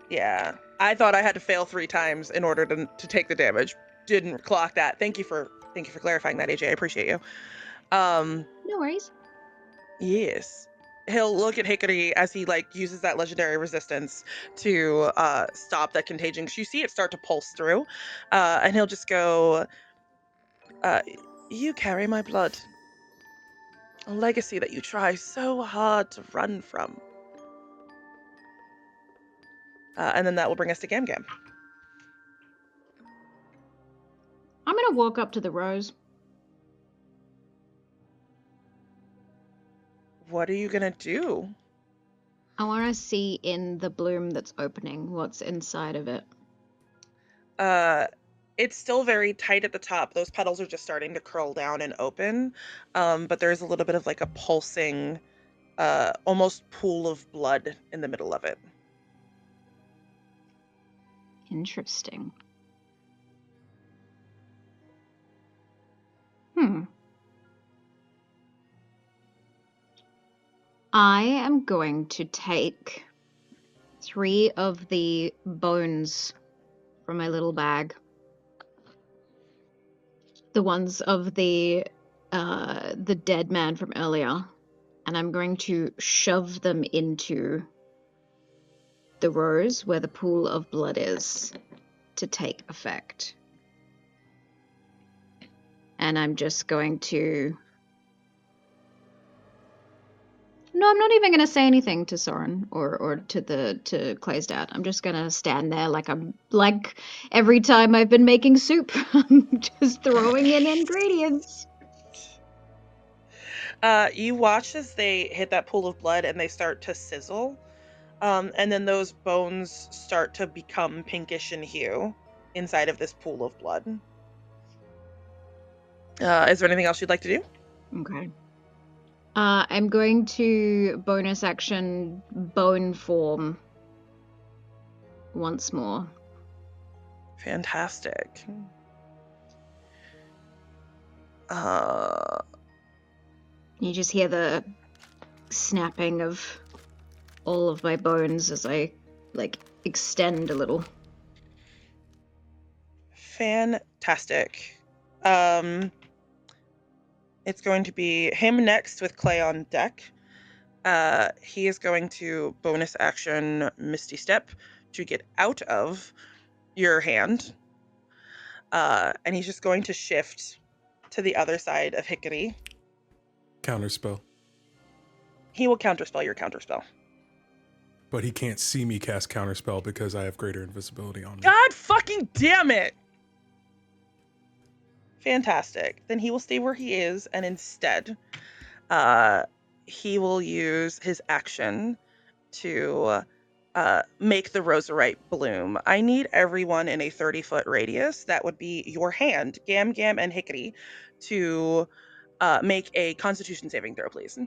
Yeah. I thought I had to fail 3 times in order to take the damage. Didn't clock that. Thank you for clarifying that, AJ. I appreciate you. No worries. Yes. He'll look at Hikari as he uses that legendary resistance to stop that contagion. 'Cause you see it start to pulse through, and he'll just go, "You carry my blood, a legacy that you try so hard to run from." And then that will bring us to Gam Gam. I'm gonna walk up to the rose. What are you gonna do? I want to see in the bloom that's opening what's inside of it. It's still very tight at the top. Those petals are just starting to curl down and open, but there's a little bit of a pulsing, almost pool of blood in the middle of it. Interesting. I am going to take 3 of the bones from my little bag. The ones of the dead man from earlier, and I'm going to shove them into the rose where the pool of blood is to take effect. And I'm just going to... No, I'm not even going to say anything to Soren or to Clay's dad. I'm just going to stand there like every time I've been making soup. I'm just throwing in ingredients. You watch as they hit that pool of blood and they start to sizzle, and then those bones start to become pinkish in hue inside of this pool of blood. Is there anything else you'd like to do? Okay. I'm going to bonus action bone form once more. Fantastic. You just hear the snapping of all of my bones as I extend a little. Fantastic. It's going to be him next with Clay on deck. He is going to bonus action Misty Step to get out of your hand. And he's just going to shift to the other side of Hikari. Counterspell. He will counterspell your counterspell. But he can't see me cast counterspell because I have greater invisibility on me. God fucking damn it! Fantastic. Then he will stay where he is, and instead, he will use his action to make the roserite bloom. I need everyone in a 30-foot radius, that would be your hand, Gam Gam and Hikari, to make a Constitution saving throw, please.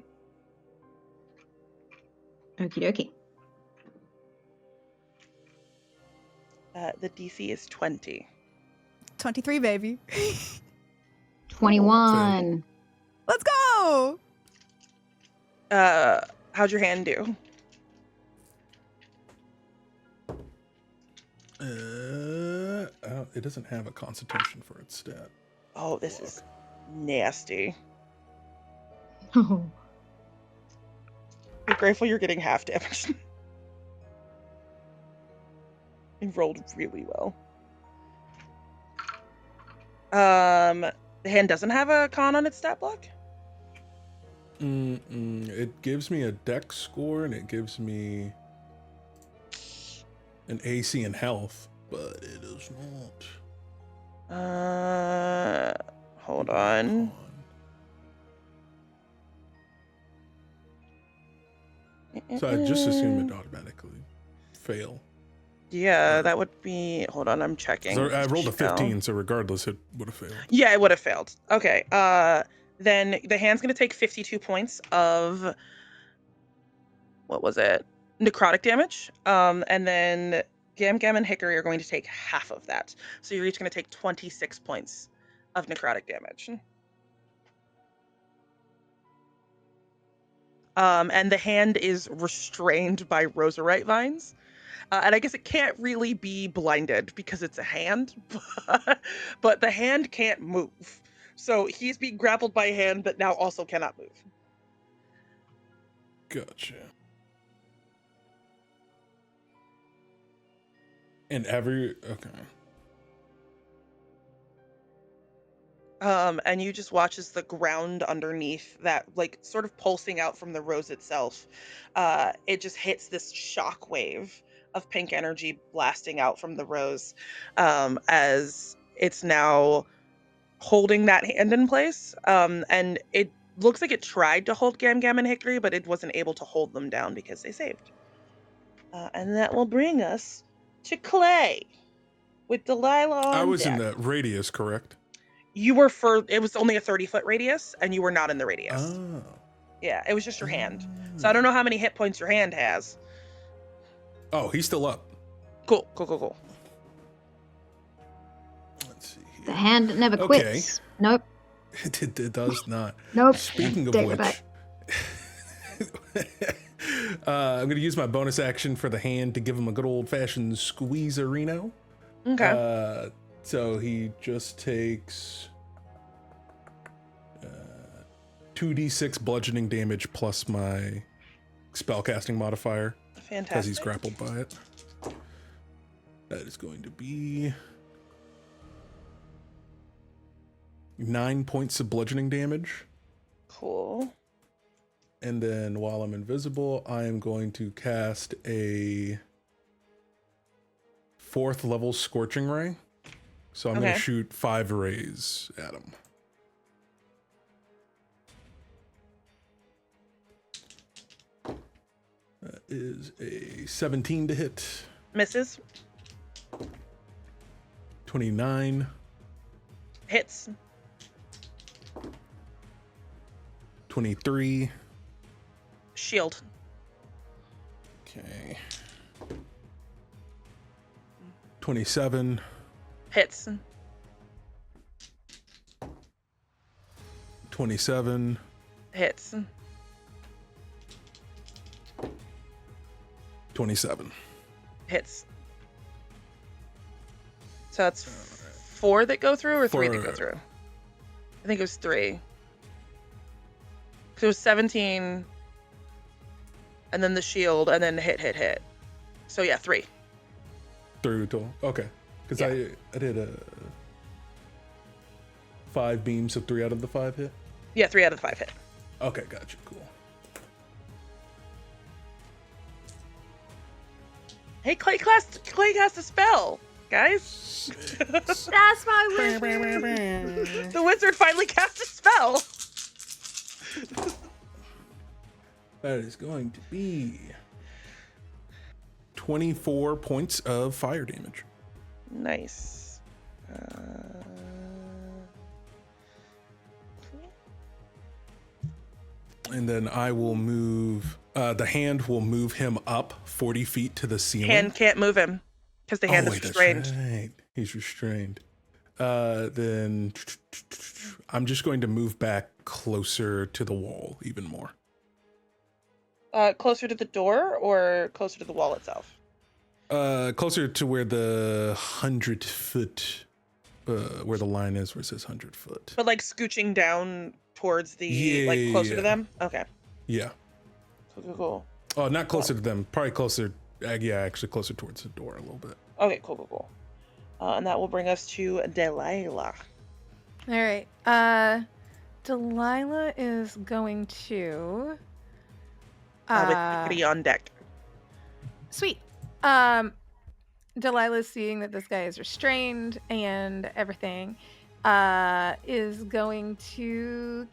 Okie dokie. The DC is 20. 23, baby. 21. Let's go. How'd your hand do? It doesn't have a constitution for its stat. Oh, this is nasty. Oh. Be grateful you're getting half damage. It rolled really well. The hand doesn't have a con on its stat block? It gives me a dex score and it gives me an AC and health, but it does not. Hold on. So I just assume it automatically fail. Yeah, that would be. Hold on, I'm checking. So I rolled a 15, so regardless, it would have failed. Yeah, it would have failed. Okay. Then the hand's gonna take 52 points of what was it? Necrotic damage. And then Gam Gam and Hikari are going to take half of that. So you're each gonna take 26 points of necrotic damage. And the hand is restrained by roserite vines. And I guess it can't really be blinded because it's a hand, but the hand can't move. So he's being grappled by a hand that now also cannot move. Gotcha. And okay. And you just watch as the ground underneath that, like, sort of pulsing out from the rose itself, it just hits this shock wave of pink energy blasting out from the rose, as it's now holding that hand in place. And it looks like it tried to hold Gam Gam and Hikari, but it wasn't able to hold them down because they saved. And that will bring us to Clay with Delilah on I was deck. in the radius, correct? You were it was only a 30-foot radius, and you were not in the radius. Oh. Yeah, it was just your hand. So I don't know how many hit points your hand has. Oh, he's still up. Cool. Let's see here. The hand never quits. Nope. It does not. Nope. Speaking of Take it which, back. I'm going to use my bonus action for the hand to give him a good old-fashioned squeeze-a-reno. Okay. So he just takes 2d6 bludgeoning damage plus my spellcasting modifier. Fantastic. Because he's grappled by it. That is going to be 9 points of bludgeoning damage. Cool. And then while I'm invisible, I am going to cast a 4th level Scorching Ray. So I'm going to shoot 5 rays at him. That is a 17 to hit. Misses. 29. Hits. 23. Shield. Okay. 27. Hits. 27. Hits. 27. Hits. So that's 4 that go through or 3 that go through? I think it was 3. So it was 17. and then the shield, and then hit. So yeah, 3. 3 total. Okay. Because I did a 5 beams, so 3 out of the 5 hit. Yeah, 3 out of the 5 hit. Okay, gotcha. Cool. Hey, Clay cast a spell, guys. That's my wizard. The wizard finally cast a spell. That is going to be 24 points of fire damage. Nice. And then I will move, the hand will move him up 40 feet to the ceiling. Hand can't move him because the hand is wait, restrained. That's right. He's restrained. Then I'm just going to move back closer to the wall even more. Closer to the door or closer to the wall itself? Closer to where the 100 foot, where the line is, where it says 100 foot. But like scooching down towards the, closer to them? Okay. Yeah. Cool. Oh, not closer to them. Probably closer. Actually closer towards the door a little bit. Okay, cool. And that will bring us to Delilah. All right. Delilah is going to. With Hikari on deck. Sweet. Delilah's seeing that this guy is restrained and everything. Is going to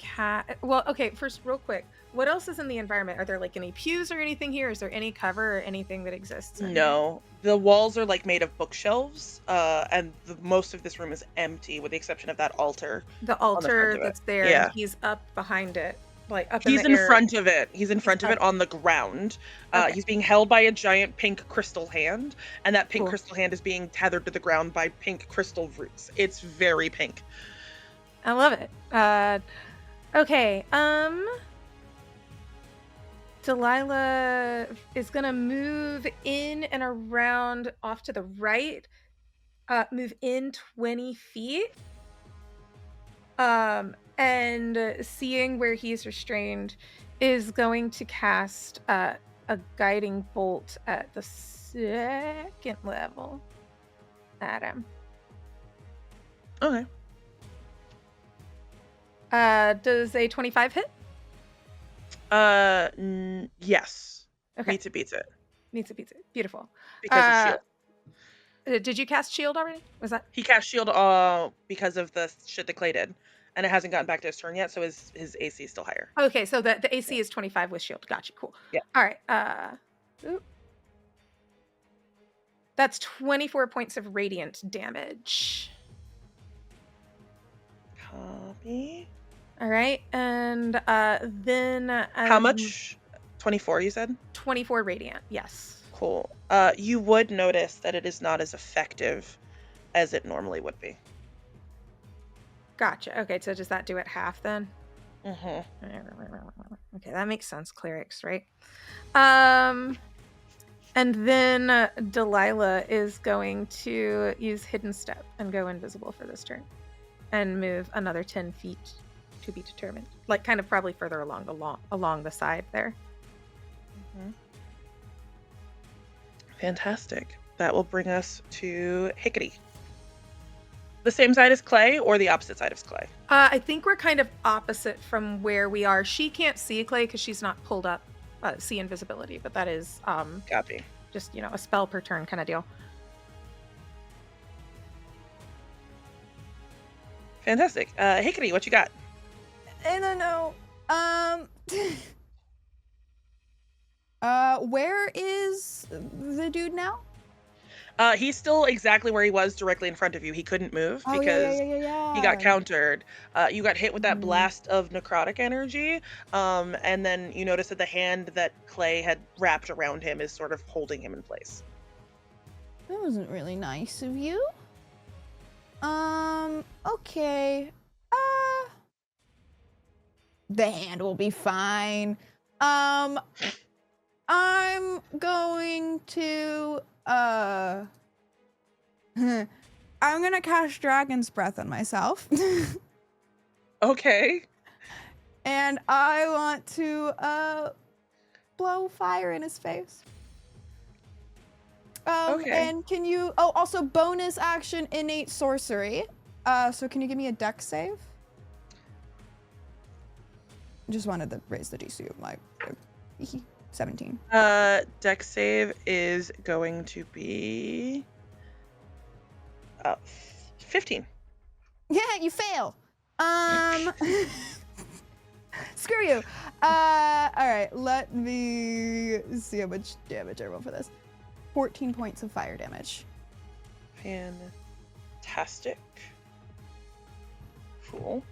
Well, okay. First, real quick. What else is in the environment? Are there like any pews or anything here? Is there any cover or anything that exists? No, the walls are like made of bookshelves, and most of this room is empty, with the exception of that altar. The altar that's there. Yeah. He's up behind it, like up. He's in the in air. front of it. He's in front of it on the ground. Okay. He's being held by a giant pink crystal hand, and that pink Cool. crystal hand is being tethered to the ground by pink crystal roots. It's very pink. I love it. Okay. Delilah is gonna move in and around off to the right. Move in 20 feet. And seeing where he's restrained, is going to cast a guiding bolt at the 2nd level at him. Okay. Does a 25 hit? Yes. Okay. Meets it. Needs a pizza. Beautiful. Because of shield. Did you cast shield already? Was that? He cast shield because of the shit that Clay did, and it hasn't gotten back to his turn yet, so his AC is still higher. Okay, so the AC is 25 with shield. Gotcha. Cool. Yeah. All right. Oop. That's 24 points of radiant damage. Copy. All right, and then How much? 24, you said? 24 radiant. Yes. Cool. You would notice that it is not as effective as it normally would be. Gotcha. Okay, so does that do it half then? Mm-hmm. Okay, that makes sense. Clerics, right? And then Delilah is going to use Hidden Step and go invisible for this turn, and move another 10 feet to be determined, like kind of probably further along the side there. Mm-hmm. Fantastic. That will bring us to Hikari. The same side as Clay or the opposite side of Clay? I think we're kind of opposite from where we are. She can't see Clay because she's not pulled up see invisibility, but that is Copy. just, a spell per turn kind of deal. Fantastic. Hikari, what you got? I don't know. Where is the dude now? He's still exactly where he was, directly in front of you. He couldn't move because yeah. he got countered. You got hit with that blast of necrotic energy, and then you notice that the hand that Clay had wrapped around him is sort of holding him in place. That wasn't really nice of you. Okay. The hand will be fine. I'm going to I'm gonna cast Dragon's Breath on myself. Okay. And I want to blow fire in his face. Okay. And can you... Oh, also bonus action innate sorcery. So can you give me a dex save? Just wanted to raise the DC of my 17. Dex save is going to be 15. Yeah, you fail. Screw you. All right, let me see how much damage I roll for this. 14 points of fire damage. Fantastic. Cool.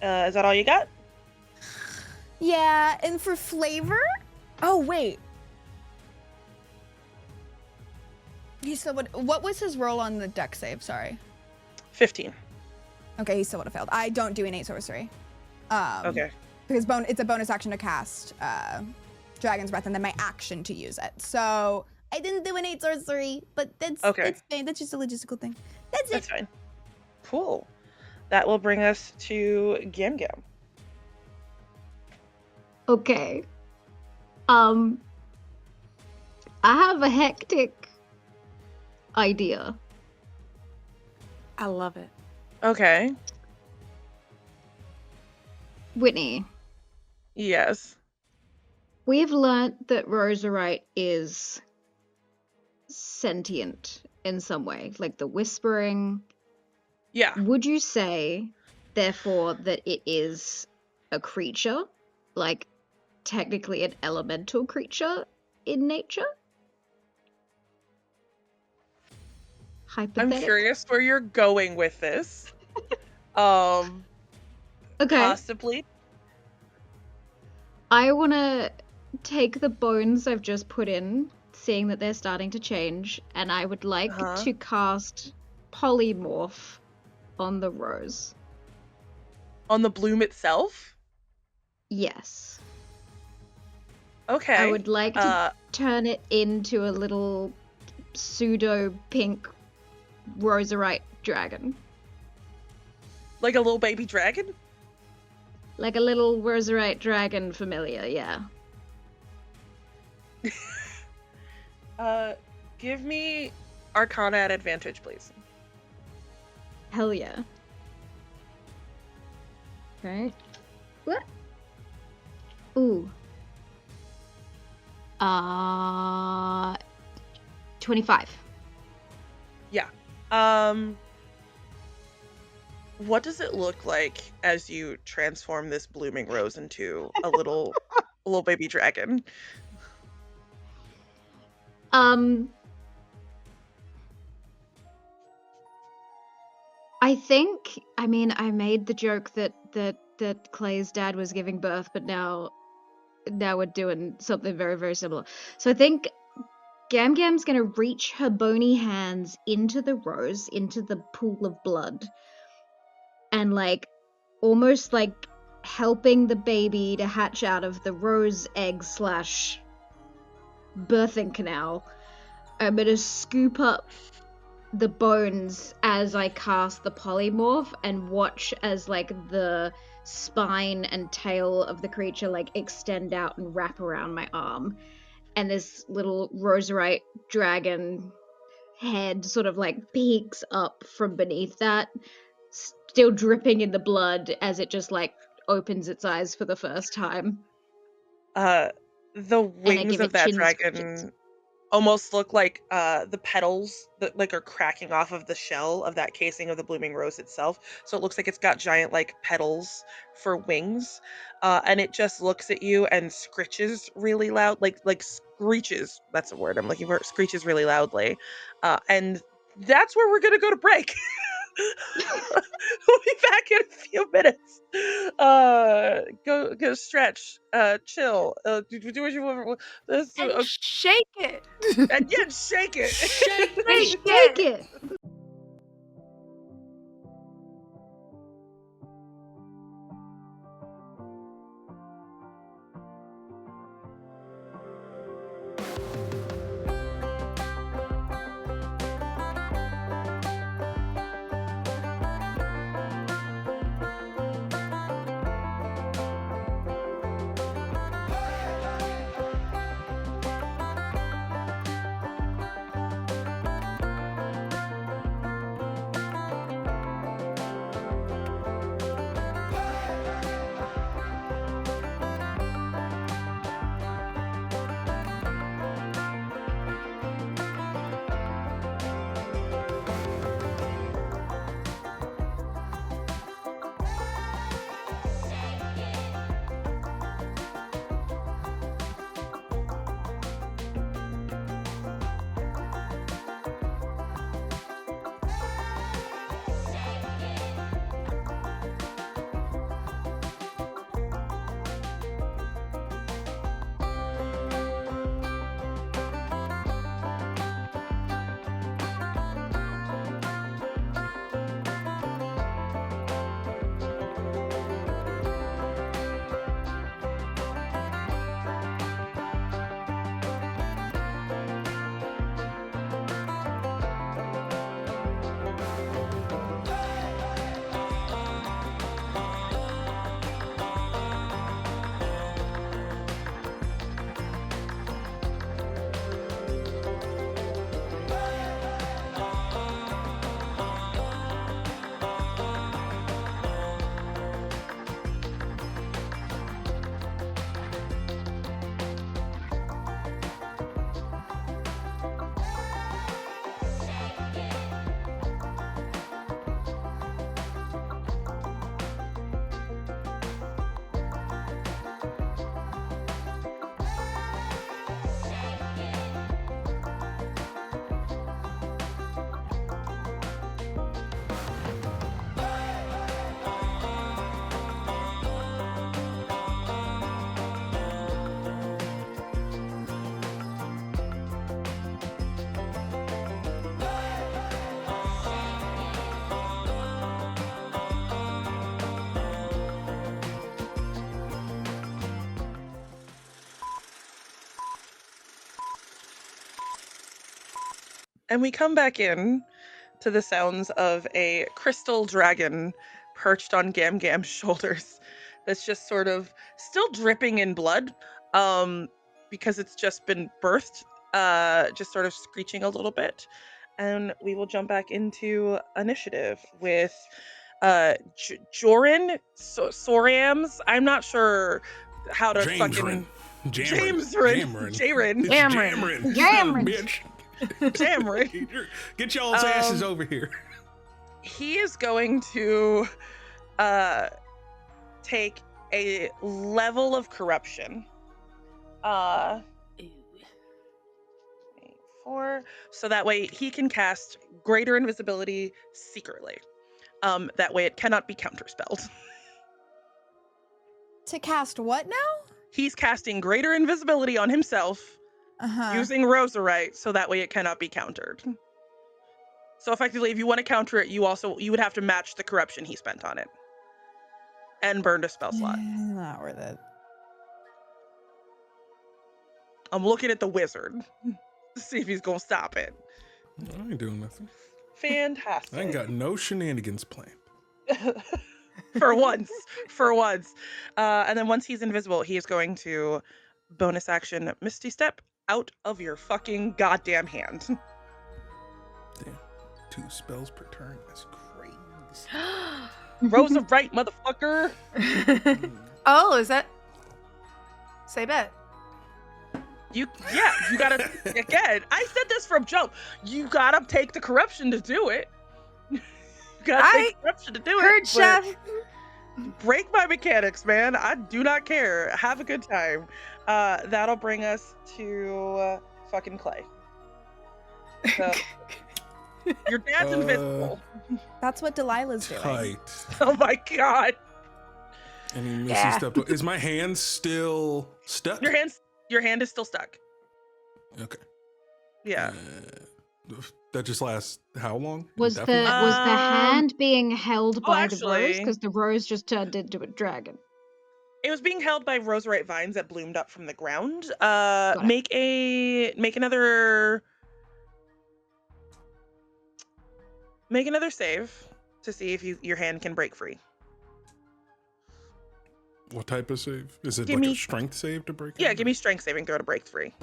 Is that all you got? Yeah, and for flavor? Oh, wait. He still would... What was his roll on the dex save? Sorry. 15. Okay, he still would have failed. I don't do innate sorcery. Okay. Because it's a bonus action to cast Dragon's Breath and then my action to use it. So I didn't do innate sorcery, but that's it's fine. That's just a logistical thing. That's it. That's fine. Cool. That will bring us to Gam Gam. Okay. I have a hectic idea. I love it. Okay. Whitney, Yes. we've learnt that Roserite is sentient in some way, like the whispering. Yeah. Would you say, therefore, that it is a creature? Like, technically an elemental creature in nature? I'm Hypothetical. curious where you're going with this. Okay. Possibly. I want to take the bones I've just put in, seeing that they're starting to change, and I would like to cast Polymorph on the rose. On the bloom itself? Yes. Okay. I would like to turn it into a little pseudo-pink roserite dragon. Like a little baby dragon? Like a little roserite dragon familiar, yeah. Give me Arcana at advantage, please. Hell yeah. Right. What? Ooh. 25. Yeah. What does it look like as you transform this blooming rose into a little baby dragon? I think, I made the joke that Clay's dad was giving birth, but now we're doing something very, very similar. So I think Gam Gam's gonna reach her bony hands into the rose, into the pool of blood, and almost helping the baby to hatch out of the rose egg / birthing canal. I'm gonna scoop up the bones as I cast the polymorph and watch as the spine and tail of the creature extend out and wrap around my arm, and this little roserite dragon head sort of peeks up from beneath that, still dripping in the blood as it just opens its eyes for the first time. The wings of that dragon almost look like the petals that are cracking off of the shell of that casing of the blooming rose itself. So it looks like it's got giant petals for wings, and it just looks at you and screeches really loud, screeches. That's a word I'm looking for. Screeches really loudly, and that's where we're gonna go to break. We'll be back in a few minutes. Go stretch, chill, do what you want. Shake it. And yeah, shake it. Shake it. And we come back in to the sounds of a crystal dragon perched on Gam Gam's shoulders that's just sort of still dripping in blood because it's just been birthed, just sort of screeching a little bit. And we will jump back into initiative with Joran, Sorams. I'm not sure how to fucking... Jamrin. Jamrin. Bitch. Jamrin. Get y'all's asses over here. He is going to take a level of corruption. 4. So that way he can cast greater invisibility secretly. That way it cannot be counterspelled. To cast what now? He's casting greater invisibility on himself using Roserite, so that way it cannot be countered. So effectively, if you want to counter it, you would have to match the corruption he spent on it. And burned a spell slot. Not worth it. I'm looking at the wizard to see if he's gonna stop it. I ain't doing nothing. Fantastic. I ain't got no shenanigans planned. for once. And then once he's invisible, he is going to bonus action Misty Step out of your fucking goddamn hand. Damn. 2 spells per turn. That's crazy. Roserite, motherfucker. Oh, is that? Say bet. You gotta, again, I said this from jump. You gotta take the corruption to do it. You gotta take the corruption to do Heard, it. Chef. Break my mechanics, man. I do not care. Have a good time. That'll bring us to fucking Clay. So, your dad's invisible. That's what Delilah's doing. Tight. Oh my god. And he misty stepped. Is my hand still stuck? Your hand is still stuck. Okay. Yeah. That just lasts how long? Was the Indefinitely? hand being held by the rose? actually- Because the rose just turned into a dragon. It was being held by roserite vines that bloomed up from the ground. it. Make another save to see if your hand can break free. What type of save? Is it Give like me- a strength save to break? Yeah, it? give me strength saving throw to break free.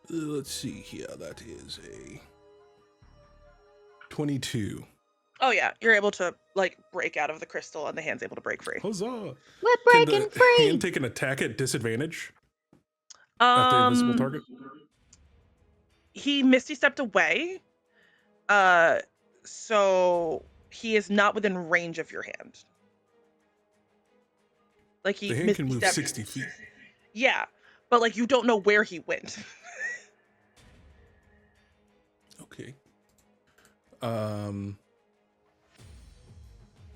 Let's see here. That is a 22. Oh yeah, you're able to like break out of the crystal, and the hand's able to break free. Huzzah! We're Can breaking the free. hand take an attack at disadvantage at the invisible target? He misty stepped away, so he is not within range of your hand. Like he The hand can move misty-stepped- 60 feet. Yeah, but like you don't know where he went. Okay.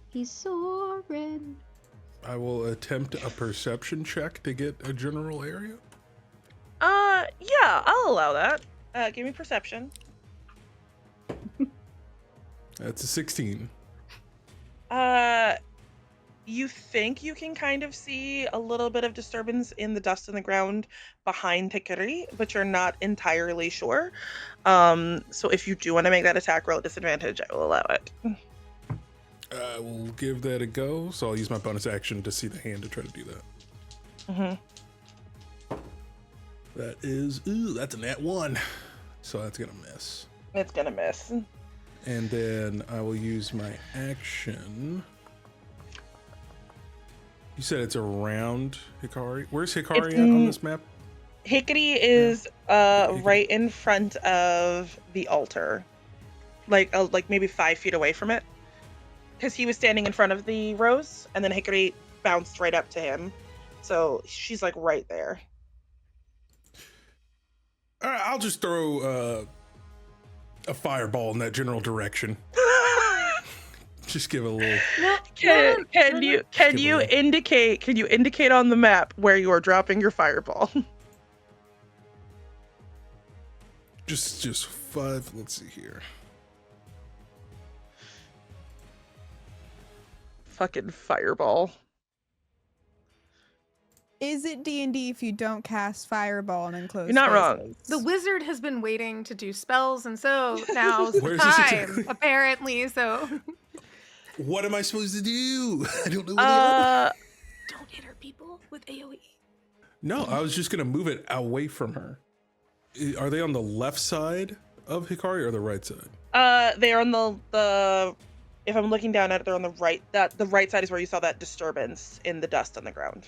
He's Soren. I will attempt a perception check to get a general area. Yeah, I'll allow that. Give me perception. That's a 16. You think you can kind of see a little bit of disturbance in the dust on the ground behind Hikari, but you're not entirely sure. So if you do want to make that attack roll at disadvantage, I will allow it. I will give that a go, so I'll use my bonus action to see the hand to try to do that. That is, that's a nat 1. So that's gonna miss. It's gonna miss. And then I will use my action. You said it's around Hikari. Where's Hikari at on this map? Hikari is right in front of the altar, like maybe 5 feet away from it, because he was standing in front of the rose, and then Hikari bounced right up to him, so she's like right there. All right, I'll just throw a fireball in that general direction. Just give it a little. Can you indicate on the map where you are dropping your fireball? Just 5. Let's see here. Fucking fireball. Is it D&D if you don't cast Fireball in enclosed You're not wrong. spaces? The wizard has been waiting to do spells, and so now's the Where is this time, exactly? apparently. So What am I supposed to do? I don't know where they are. don't hit her people with AoE. No, I was just gonna move it away from her. Are they on the left side of Hikari or the right side? They are on the. If I'm looking down at it, they're on the right. The right side is where you saw that disturbance in the dust on the ground.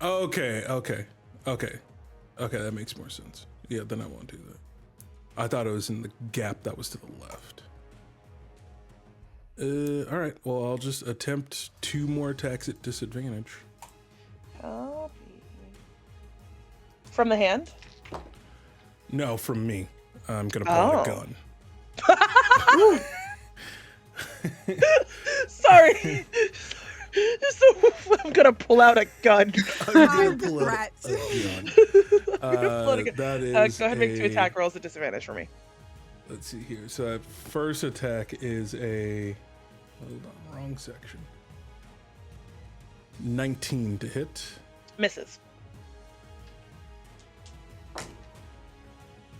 Okay, that makes more sense. Yeah, then I won't do that. I thought it was in the gap that was to the left. All right, well, I'll just attempt 2 more attacks at disadvantage. Copy. From the hand? No, from me. I'm gonna pull out a gun. Sorry. So I'm gonna pull out a gun. I'm gonna pull out a gun. That is go ahead and make 2 attack rolls at disadvantage for me. Let's see here. So that first attack is a... Hold on, wrong section. 19 to hit. Misses.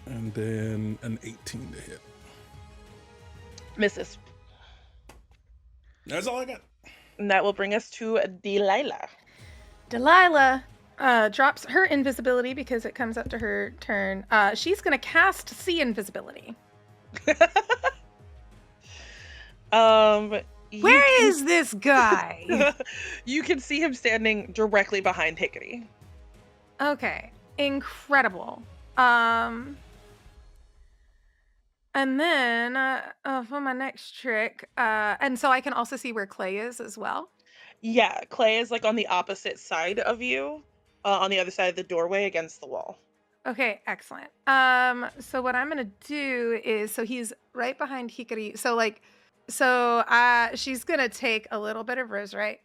And then an 18 to hit. Misses. That's all I got. And that will bring us to Delilah. Delilah drops her invisibility because it comes up to her turn. She's going to cast see invisibility. Where is this guy? You can see him standing directly behind Hikari. Okay, incredible. And then for my next trick, and so I can also see where Clay is as well. Yeah, Clay is like on the opposite side of you, on the other side of the doorway against the wall. Okay, excellent. So what I'm gonna do is, so he's right behind Hikari. So she's gonna take a little bit of roserite,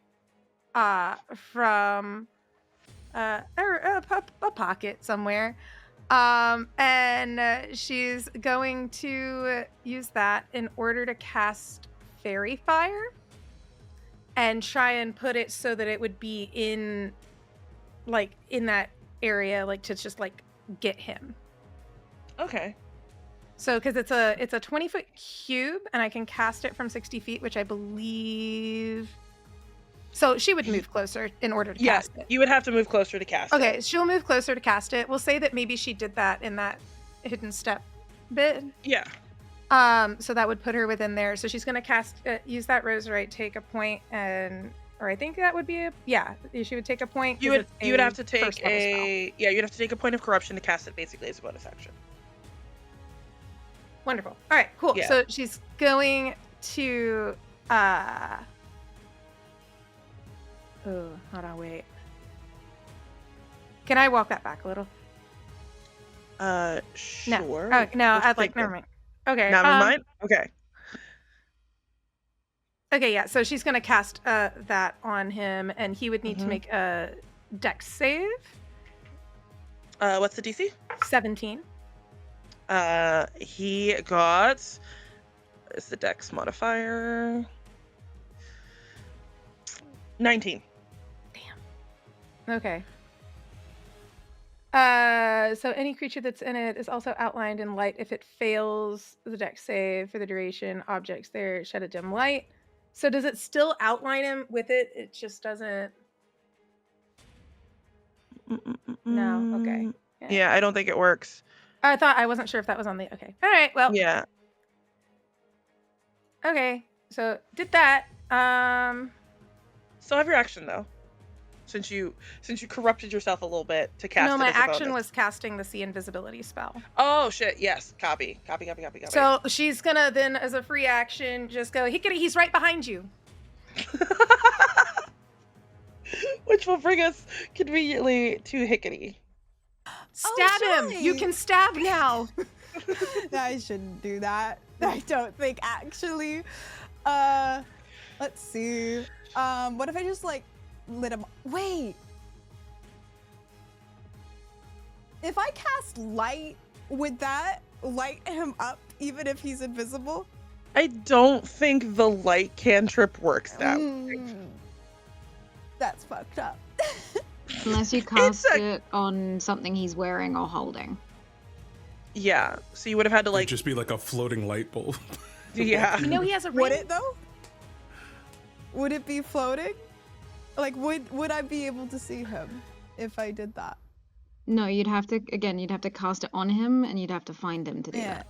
from a pocket somewhere. And she's going to use that in order to cast Fairy Fire and try and put it so that it would be in that area, like to just like get him. Okay. So, because it's a 20-foot cube, and I can cast it from 60 feet, which I believe. So she would move closer in order to cast it. You would have to move closer to cast it. Okay, she'll move closer to cast it. We'll say that maybe she did that in that hidden step bit. Yeah. So that would put her within there. So she's going to use that roserite, take a point, or I think that would be she would take a point. You would have to take you'd have to take a point of corruption to cast it basically as a bonus action. Wonderful. All right, cool. Yeah. So she's going to oh, hold on, wait. Can I walk that back a little? Sure. No. Oh, no, I'd like, never mind. Okay. Never mind? Okay. Okay, yeah, so she's going to cast that on him, and he would need to make a dex save. What's the DC? 17. He got... Is the dex modifier? 19. Okay. So any creature that's in it is also outlined in light. If it fails the dex save for the duration, objects there shed a dim light. So does it still outline him with it? It just doesn't... No, okay. Yeah, I don't think it works. I wasn't sure if that was on the... Okay. All right, well... Yeah. Okay, so did that. Still have your action, though. Since you corrupted yourself a little bit to cast it. No, my as a action bonus. was casting the see invisibility spell. Oh, shit, yes. Copy. So she's gonna then, as a free action, just go, Hikari, he's right behind you. Which will bring us conveniently to Hikari. Stab him! You can stab now! I shouldn't do that. I don't think, actually. Let's see. What if I just, like, lit him... Wait! If I cast light, would that light him up even if he's invisible? I don't think the light cantrip works that way. That's fucked up. Unless you cast it on something he's wearing or holding. Yeah, so you would have had to It'd like, just be like a floating light bulb. yeah. You know he has a Would ring. it though? Would it be floating? Like, would I be able to see him if I did that? No, you'd have to cast it on him, and you'd have to find him to do Yeah. that.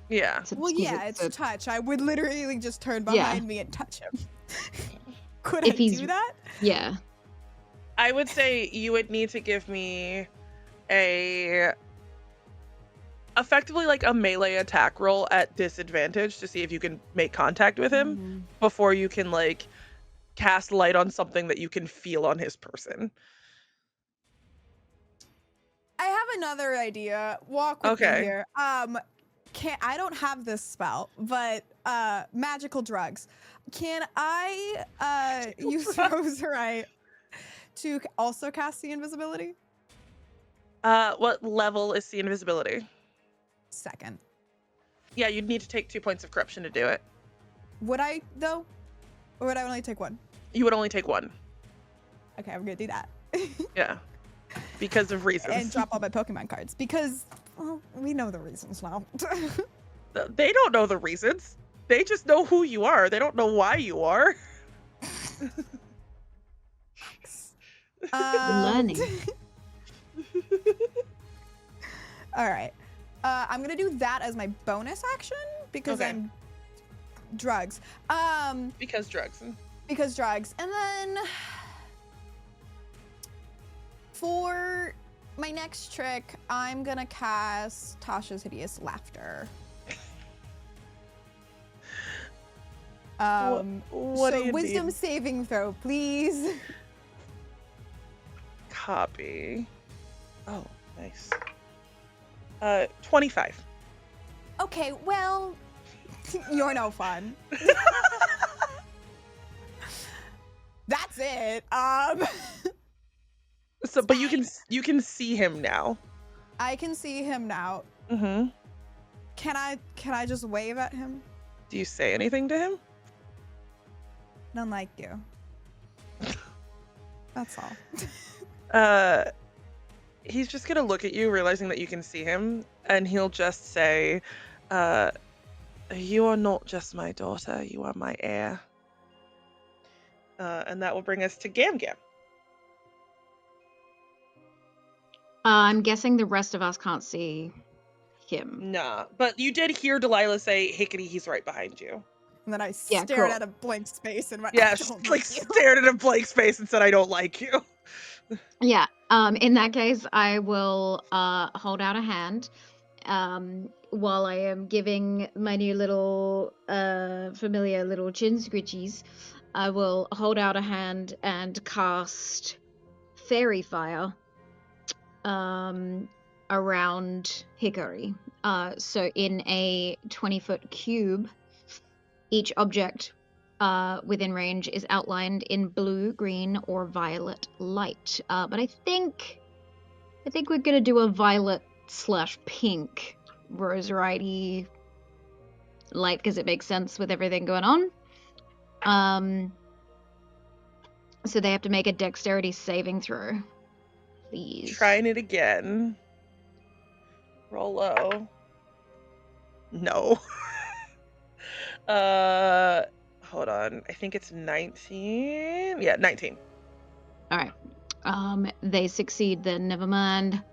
Yeah. So- Well, 'cause yeah, it's a- touch. I would literally just turn Yeah. behind me and touch him. Could If I he's- do that? Yeah. I would say you would need to give me effectively like a melee attack roll at disadvantage to see if you can make contact with him before you can like cast light on something that you can feel on his person. I have another idea. Walk with me Okay. here. I don't have this spell, but magical drugs. Can I use Roserite to also cast the invisibility? What level is the invisibility? Second. Yeah, you'd need to take 2 points of corruption to do it. Would I though? Or would I only take one? You would only take 1. Okay, I'm gonna do that. Yeah. Because of reasons. And drop all my Pokemon cards because, well, we know the reasons now. They don't know the reasons. They just know who you are. They don't know why you are. Learning. All right. I'm gonna do that as my bonus action because Okay. I'm drugs. Because drugs. Because drugs, and then for my next trick, I'm gonna cast Tasha's Hideous Laughter. What do So you wisdom need? saving throw, please. Copy. Oh, nice. 25. Okay, well, you're no fun. That's it. So, but you can see him now. I can see him now. Mm-hmm. Can I just wave at him? Do you say anything to him? None like you. That's all. He's just gonna look at you, realizing that you can see him, and he'll just say, "You are not just my daughter; you are my heir." And that will bring us to Gam Gam. I'm guessing the rest of us can't see him. Nah, but you did hear Delilah say, "Hikari, he's right behind you." And then I Yeah, stared cool. at a blank space and went, Yeah, I she don't like like you. stared at a blank space and said, "I don't like you." Yeah. In that case, I will hold out a hand. While I am giving my new little familiar little chin scritchies, I will hold out a hand and cast Fairy Fire around Hikari. So in a 20-foot cube, each object within range is outlined in blue, green, or violet light. But I think we're gonna do a violet/pink roserite light because it makes sense with everything going on. So they have to make a dexterity saving throw. Please. Trying it again. Roll low. No. Hold on. I think it's 19. Yeah, 19. All right. They succeed. Then never mind.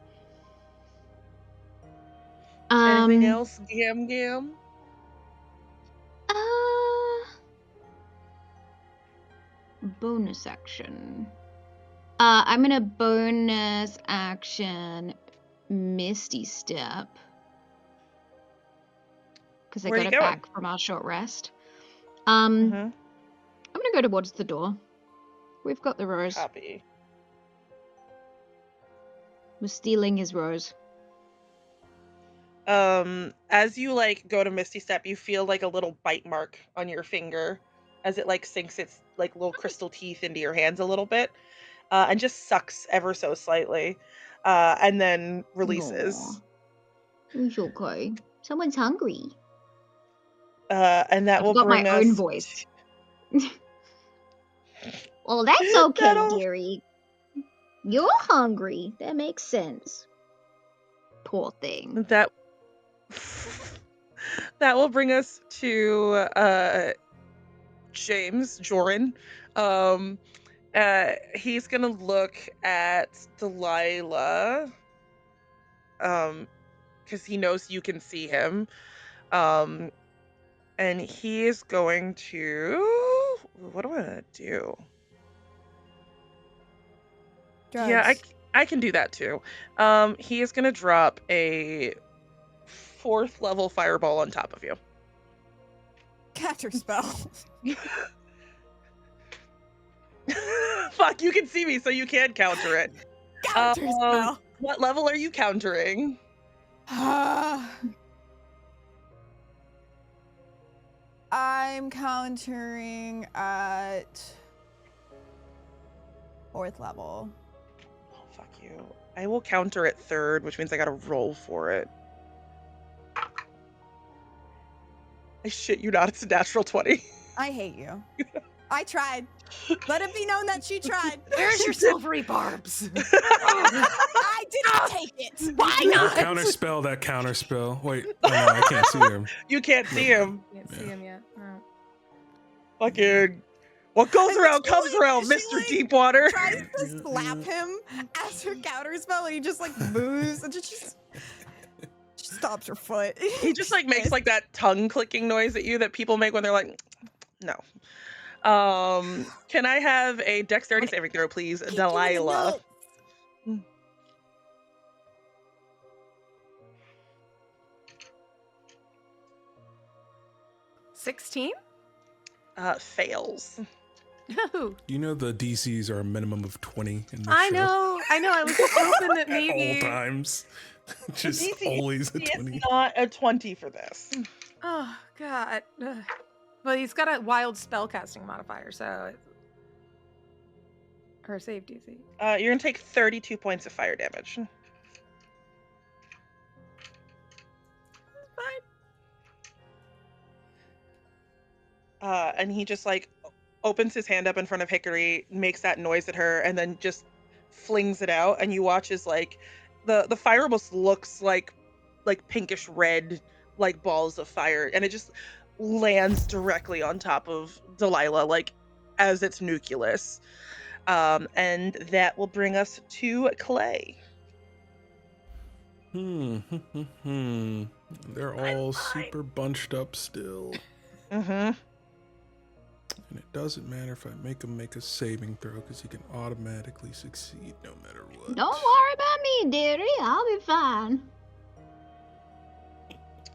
Anything else, Gam Gam? Bonus action. I'm gonna bonus action Misty Step because I Where got you it going? back from our short rest. Mm-hmm. I'm gonna go towards the door. We've got the rose. Copy. We're stealing his rose. As you like go to Misty Step, you feel like a little bite mark on your finger as it like sinks its like little crystal teeth into your hands a little bit, and just sucks ever so slightly, and then releases. Aw. It's okay. Someone's hungry. And that I've will got bring my us own voice. Well, that's okay, That'll- dearie. You're hungry. That makes sense. Poor thing. That will bring us to James Joran. He's gonna look at Delilah, because he knows you can see him, and he is going to. What do I want to do? Yeah, Drugs. I can do that too. He is gonna drop a 4th level fireball on top of you. Counter spell. Fuck, you can see me, so you can counter it. Counter spell. What level are you countering? I'm countering at 4th level. Oh, fuck you. I will counter at 3rd, which means I gotta roll for it. I shit you not, it's a natural 20. I hate you. I tried. Let it be known that she tried. Where's your silvery barbs? I didn't take it. Why That not? counterspell, that counterspell. Wait, oh no, I can't see him. You can't see him. Can't see him yet. No. Fucking. What goes And around she, comes like- around, she, Mr. like, Deepwater. Tries to slap him as her counter spell, and he just like moves and just she stops her foot. He just like makes like that tongue clicking noise at you that people make when they're like, no. Can I have a dexterity saving throw, please, Delilah? 16? Fails. No. You know the DCs are a minimum of 20 in this I show. know. I was just hoping that At all maybe. times. Just DC always a It's 20. not a 20 for this. Oh God. Ugh. Well, he's got a wild spellcasting modifier, so. Or save DC. You're gonna take 32 points of fire damage. Fine. And he just like opens his hand up in front of Hikari, makes that noise at her, and then just flings it out. And you watch as like the fire almost looks like pinkish red, like balls of fire, and it just lands directly on top of Delilah, like as its nucleus. And that will bring us to Clay. They're all super bunched up still. Mm-hmm. And it doesn't matter if I make him make a saving throw because he can automatically succeed no matter what. Don't worry about me, dearie. I'll be fine.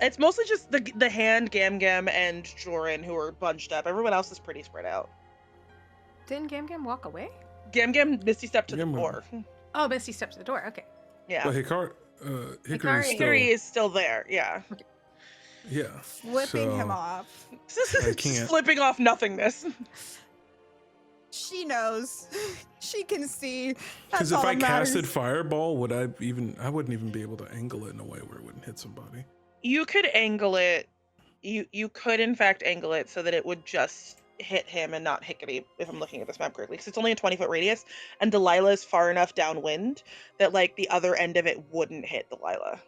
It's mostly just the hand, Gam Gam, and Joran who are bunched up. Everyone else is pretty spread out. Didn't Gam Gam walk away? Gam Gam Misty stepped to the Gam Gam. door. Oh, Misty stepped to the door. Okay. Yeah. But Hikari's Hikari- still... Hikari is still there, yeah. Yeah. Flipping him so- off. I can't. Flipping off nothingness. She knows. She can see. Because That's if all I that matters. casted Fireball, I wouldn't even be able to angle it in a way where it wouldn't hit somebody. You could angle it. You could in fact angle it so that it would just hit him and not Hikari, if I'm looking at this map correctly, because it's only a 20-foot radius, and Delilah is far enough downwind that like the other end of it wouldn't hit Delilah.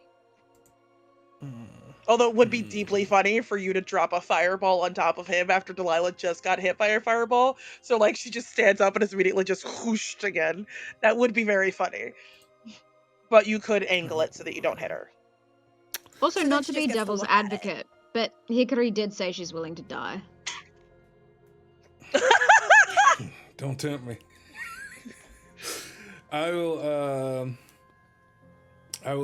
Although it would be deeply funny for you to drop a fireball on top of him after Delilah just got hit by a fireball. So like she just stands up and is immediately just whooshed again. That would be very funny. But you could angle it so that you don't hit her. Also, So then not she to be just gets to devil's look at it. advocate, but Hikari did say she's willing to die. Don't tempt me. I will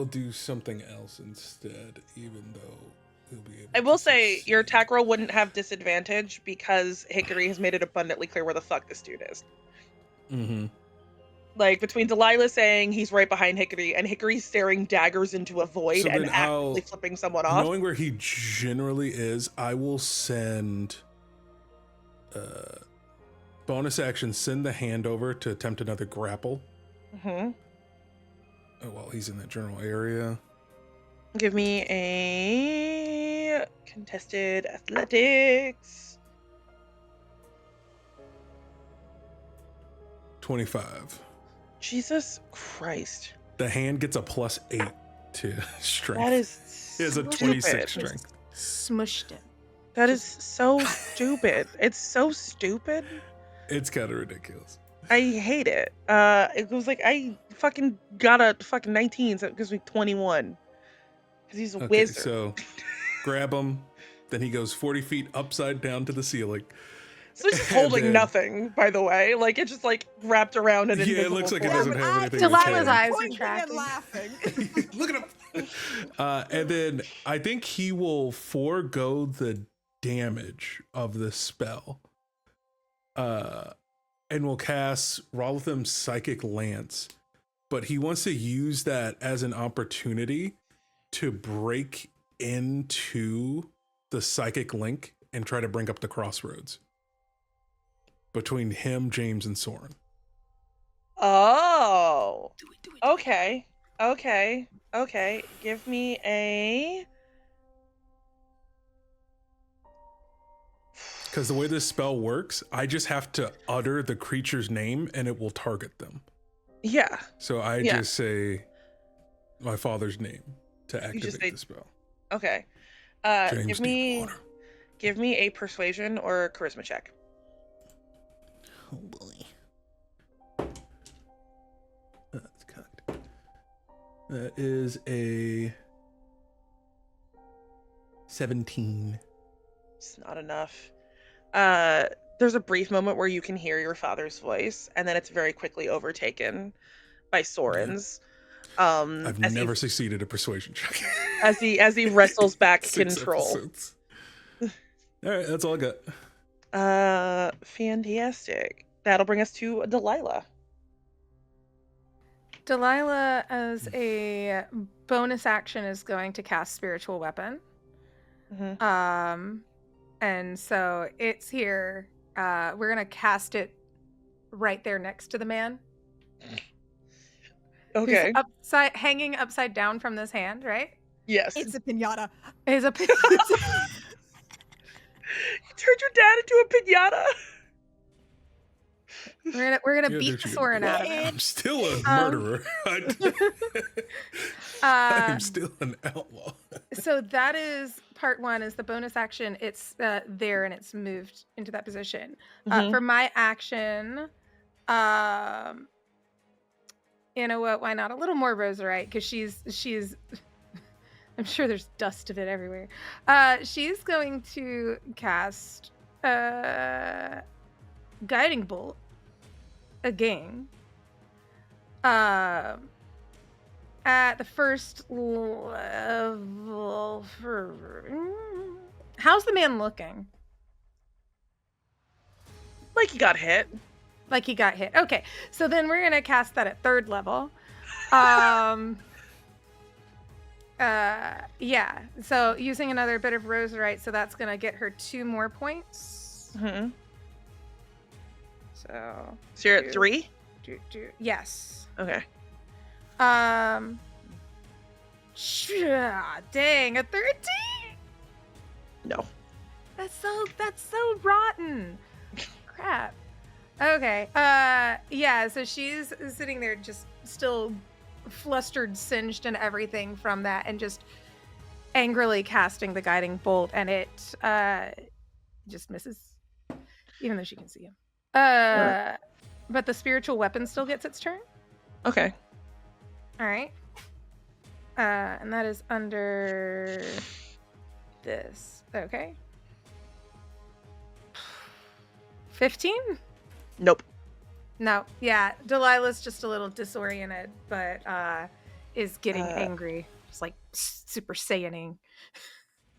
do something else instead, even though he'll be able I will to say your succeed. attack roll wouldn't have disadvantage because Hikari has made it abundantly clear where the fuck this dude is. Mm-hmm. Like between Delilah saying he's right behind Hikari and Hikari staring daggers into a void So and then I'll- actively flipping someone off. Knowing where he generally is, I will send bonus action, send the hand over to attempt another grapple. hmm While he's in that general area. Give me a contested athletics. 25. Jesus Christ. The hand gets a +8 to strength. That is It has a stupid. 26 strength. Smushed it. That is so stupid. It's so stupid. It's kind of ridiculous. I hate it. It was like I fucking got a fucking 19, so it gives me 21. Because he's a Okay, wizard. so grab him. Then he goes 40 feet upside down to the ceiling. So he's just And holding then- nothing, by the way. Like, it's just like wrapped around an Yeah, it invisible looks like it form. doesn't have anything. Delilah's in its eyes hand. Pointing and retracting. laughing. Look at him. And then I think he will forego the damage of the spell. And will cast Rolitham's Psychic Lance. But he wants to use that as an opportunity to break into the psychic link and try to bring up the crossroads between him, James, and Soren. Oh. Do it. Okay. Give me a... Because the way this spell works, I just have to utter the creature's name and it will target them. Yeah. So I Yeah. just say my father's name to You just activate say- the spell. Okay. James Deepwater. Give me a persuasion or a charisma check. Oh boy. That's cocked. That is a 17. It's not enough. There's a brief moment where you can hear your father's voice, and then it's very quickly overtaken by Soren's. I've as never succeeded a persuasion check. as he wrestles back 6 control. episodes. All right, that's all I got. Fantastic. That'll bring us to Delilah. Delilah, as a bonus action, is going to cast Spiritual Weapon. Mhm. And so it's here. We're gonna cast it right there next to the man. Okay. Who's hanging upside down from this hand, right? Yes. It's a pinata. Is a You turned your dad into a pinata. we're gonna Yeah, beat don't the you- Soren out of him. I'm still a murderer. I'm still an outlaw. So that is part one. Is the bonus action? It's there and it's moved into that position. Mhm. For my action, you know what? Why not a little more roserite? Because she's. I'm sure there's dust of it everywhere. She's going to cast Guiding Bolt again. At the first level. How's the man looking? Like he got hit. Like he got hit. Okay, so then we're gonna cast that at third level. Yeah. So using another bit of roserite, so that's gonna get her 2 more points. Mhm. So So you're at 3? yes. Okay. Dang, a 13. No. That's so rotten. Crap. Okay. Yeah, so she's sitting there just still flustered, singed and everything from that, and just angrily casting the guiding bolt, and it just misses. Even though she can see him. But the spiritual weapon still gets its turn. Okay. All right. And that is under this. Okay. 15? Nope. No. Yeah. Delilah's just a little disoriented, but is getting angry. Just like super Saiyaning.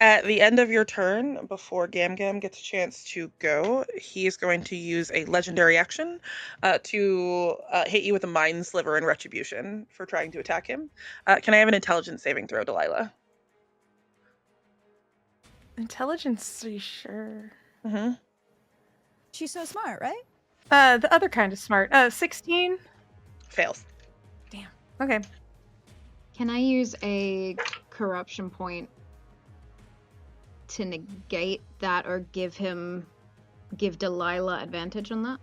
At the end of your turn, before Gam Gam gets a chance to go, he is going to use a legendary action to hit you with a Mind Sliver in retribution for trying to attack him. Can I have an intelligence saving throw, Delilah? Intelligence, are you sure? Mm-hmm. She's so smart, right? The other kind of smart. 16? Fails. Okay. Can I use a corruption point to negate that or give Delilah advantage on that?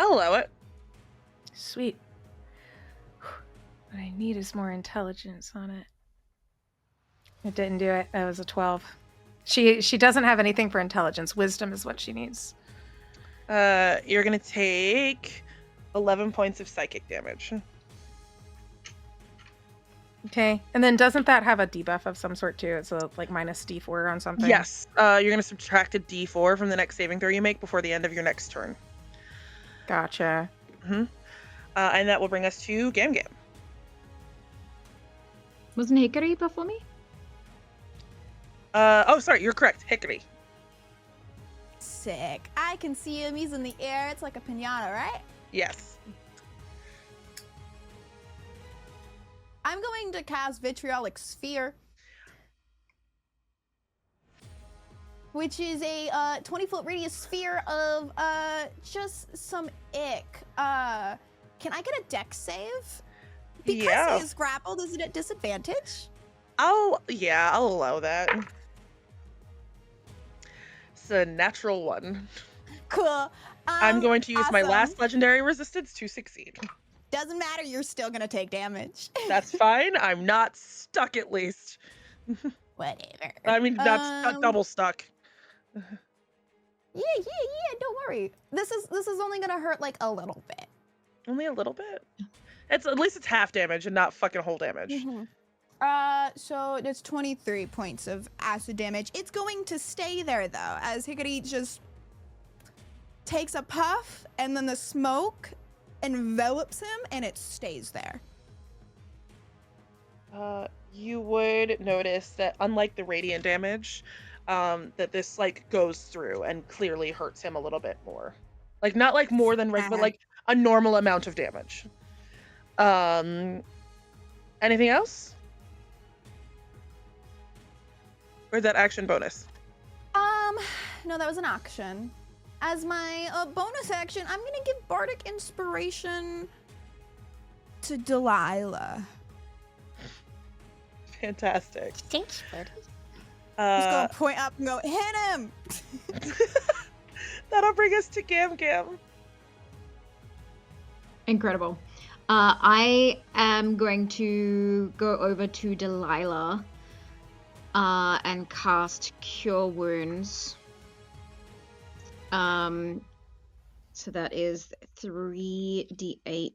I'll allow it. Sweet. What I need is more intelligence on it. It didn't do it. That was a 12. She doesn't have anything for intelligence. Wisdom is what she needs. You're gonna take 11 points of psychic damage. Okay. And then doesn't that have a debuff of some sort too? It's a like minus D4 on something? Yes. You're gonna subtract a D4 from the next saving throw you make before the end of your next turn. Gotcha. And that will bring us to Gam Gam. Wasn't Hikari before me? Oh, sorry, you're correct. Hikari. Sick. I can see him. He's in the air. It's like a pinata, right? Yes. I'm going to cast Vitriolic Sphere, which is a 20-foot radius sphere of just some ick. Can I get a dex save? Because he's grappled, is it at disadvantage? I'll allow that. It's a natural 1. Cool. I'm going to use my awesome. last legendary resistance to succeed. Doesn't matter, you're still gonna take damage. That's fine. I'm not stuck at least. Whatever. I mean, not double stuck. Yeah, don't worry. This is only gonna hurt like a little bit. Only a little bit? At least it's half damage and not fucking whole damage. So that's 23 points of acid damage. It's going to stay there though, as Hikari just takes a puff and then the smoke envelops him and it stays there. You would notice that unlike the radiant damage, that this like goes through and clearly hurts him a little bit more. Like not like more than regular, but like a normal amount of damage. Anything else? Or is that action bonus? No, that was an action. As my bonus action, I'm gonna give Bardic Inspiration to Delilah. Fantastic. Thanks, buddy. Just gonna point up and go, hit him! That'll bring us to Gam Gam. Incredible. I am going to go over to Delilah and cast Cure Wounds. So that is 3d8.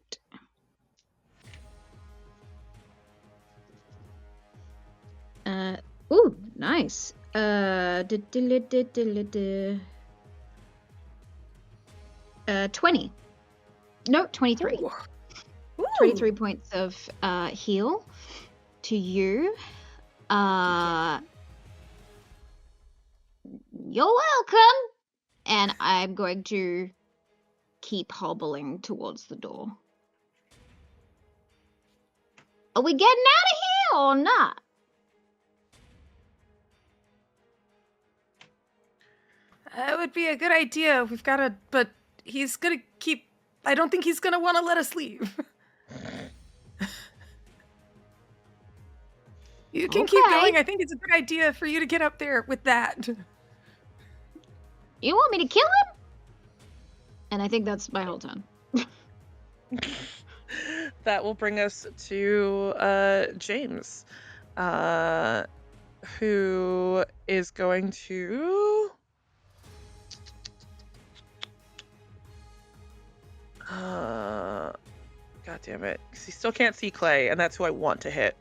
Ooh, nice. 20. No, 23. Ooh. 23 points of heal to you. You're welcome. And I'm going to keep hobbling towards the door. Are we getting out of here or not? That would be a good idea. We've got to, but he's gonna keep. I don't think he's gonna want to let us leave. You can keep going. I think it's a good idea for you to get up there with that. You want me to kill him? And I think that's my whole turn. That will bring us to James, who is going to... God damn it. 'Cause he still can't see Clay, and that's who I want to hit.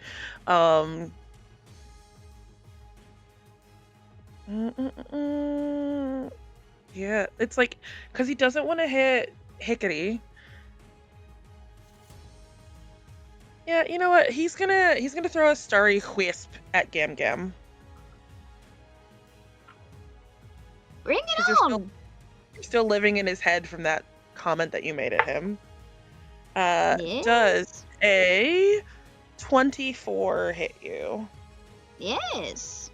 Yeah, it's like, because he doesn't want to hit Hikari. Yeah, you know what? He's gonna throw a starry wisp at Gam Gam. Bring it on! You're still living in his head from that comment that you made at him. Yes. Does a 24 hit you? Yes.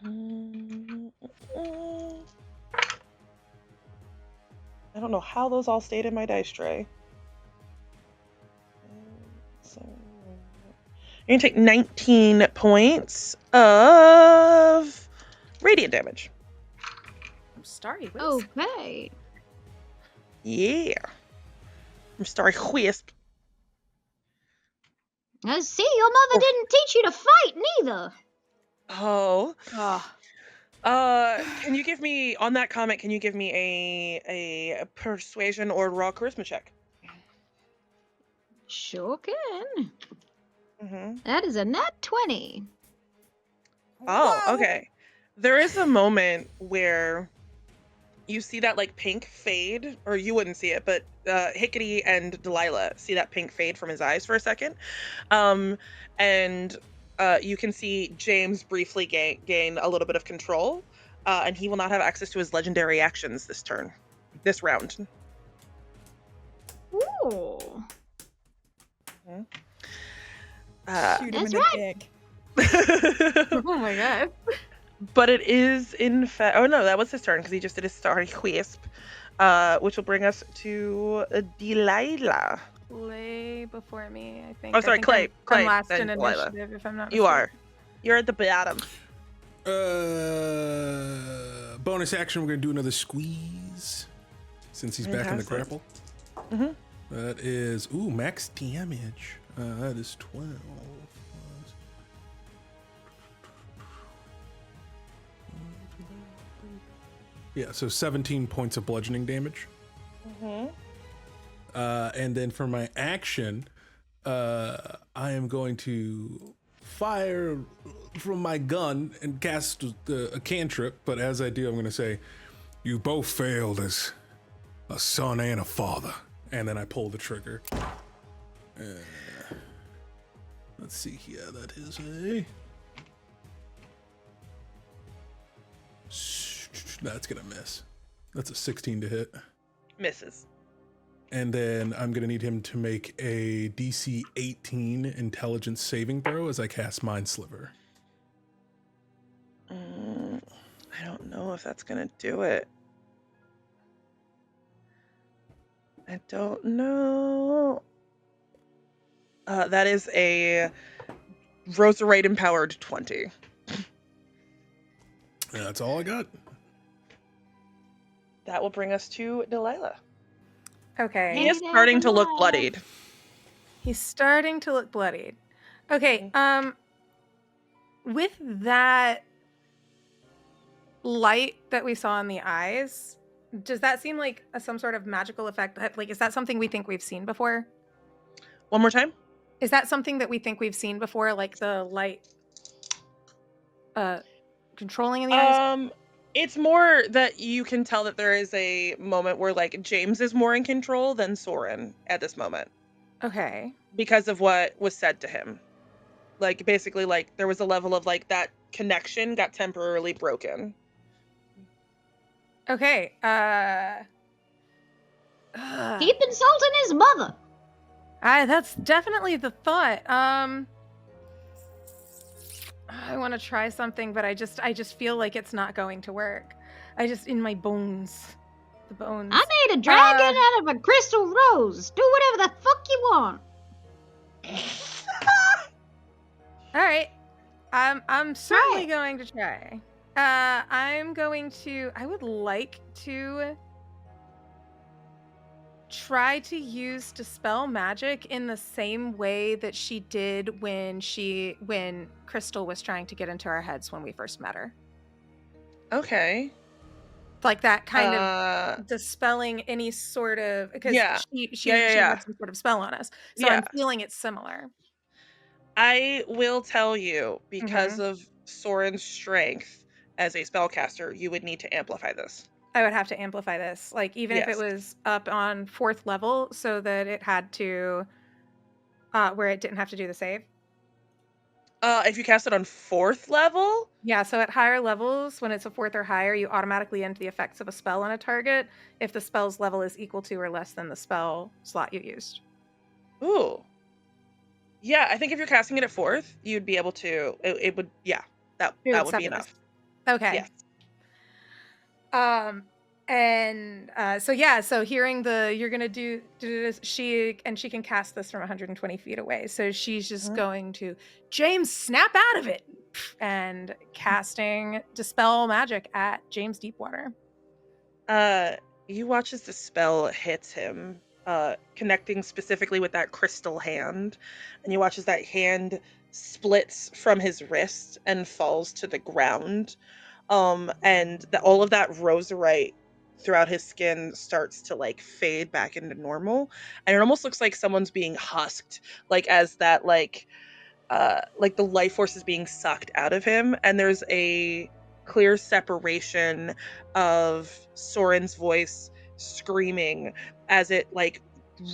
I don't know how those all stayed in my dice tray. So you're gonna take 19 points of radiant damage. I'm sorry. Okay. Yeah. From Starry Wisp. I see your mother didn't teach you to fight neither. Oh. Oh. Can you give me, on that comment, can you give me a persuasion or raw charisma check? Sure can. Mm-hmm. That is a nat 20. Oh, Whoa. okay. There is a moment where you see that like pink fade, or you wouldn't see it, but Hikari and Delilah see that pink fade from his eyes for a second. And you can see James briefly gain a little bit of control, and he will not have access to his legendary actions this round. Ooh. Shoot him That's in the right. dick. Oh my god. But it is in fact. Oh no, that was his turn because he just did his Starry Wisp, which will bring us to Delilah. Clay before me, I think. Oh, sorry, I think Clay. I'm last then in Delilah. initiative, if I'm not You mistaken. are. You're at the bottom. Bonus action, we're going to do another squeeze since he's back in the Fantastic. grapple. Mhm. That is, max damage. That is 12. Yeah, so 17 points of bludgeoning damage. Mhm. And then for my action, I am going to fire from my gun and cast a cantrip. But as I do, I'm going to say, "You both failed as a son and a father." And then I pull the trigger. Let's see here. That is that's going to miss. That's a 16 to hit. Misses. And then I'm going to need him to make a DC 18 intelligence saving throw as I cast Mind Sliver. I don't know if that's going to do it. I don't know. That is a Roserite empowered 20. That's all I got. That will bring us to Delilah. Okay. He is starting to look bloodied. He's starting to look bloodied. Okay, with that light that we saw in the eyes, does that seem like some sort of magical effect? Like, is that something we think we've seen before? One more time? Is that something that we think we've seen before, like the light controlling in the eyes? It's more that you can tell that there is a moment where like James is more in control than Soren at this moment Okay. because of what was said to him. Like basically like there was a level of like that connection got temporarily broken. Okay. Keep insulting his mother. That's definitely the thought. I want to try something, but I just feel like it's not going to work. In my bones, the bones. I made a dragon out of a crystal rose. Do whatever the fuck you want. All right, I'm certainly going to try. I would like to try to use dispel magic in the same way that she did when Crystal was trying to get into our heads when we first met her. Okay. Like that kind of dispelling any sort of, because she had some sort of spell on us. So I'm feeling it's similar. I will tell you, because of Soren's strength as a spellcaster, you would need to amplify this. I would have to amplify this, like even if it was up on 4th level, so that it had to, where it didn't have to do the save. If you cast it on 4th level? Yeah, so at higher levels, when it's a 4th or higher, you automatically end the effects of a spell on a target if the spell's level is equal to or less than the spell slot you used. Ooh. Yeah, I think if you're casting it at 4th, you'd be able to, it would, that would be enough. Okay. Yes. So hearing you're gonna do this, she can cast this from 120 feet away. So she's just going to, James, snap out of it, and casting dispel magic at James Deepwater. You watch as the spell hits him, connecting specifically with that crystal hand, and you watch as that hand splits from his wrist and falls to the ground. And all of that roserite throughout his skin starts to like fade back into normal, and it almost looks like someone's being husked, like as that like the life force is being sucked out of him, and there's a clear separation of Soren's voice screaming as it like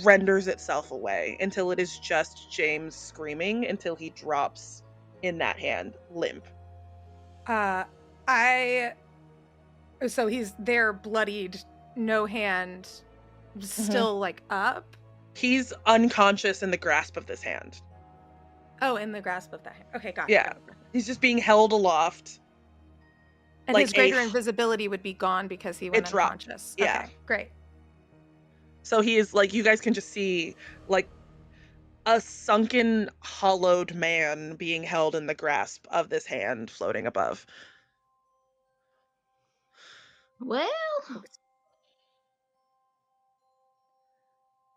renders itself away until it is just James screaming until he drops in that hand limp. So he's there, bloodied, no hand, still like up. He's unconscious in the grasp of this hand. Oh, in the grasp of that hand. Okay, gotcha. Yeah. He's just being held aloft. And like his greater invisibility would be gone because he went unconscious. Yeah. Okay, great. So he is like, you guys can just see like a sunken, hollowed man being held in the grasp of this hand floating above. Well,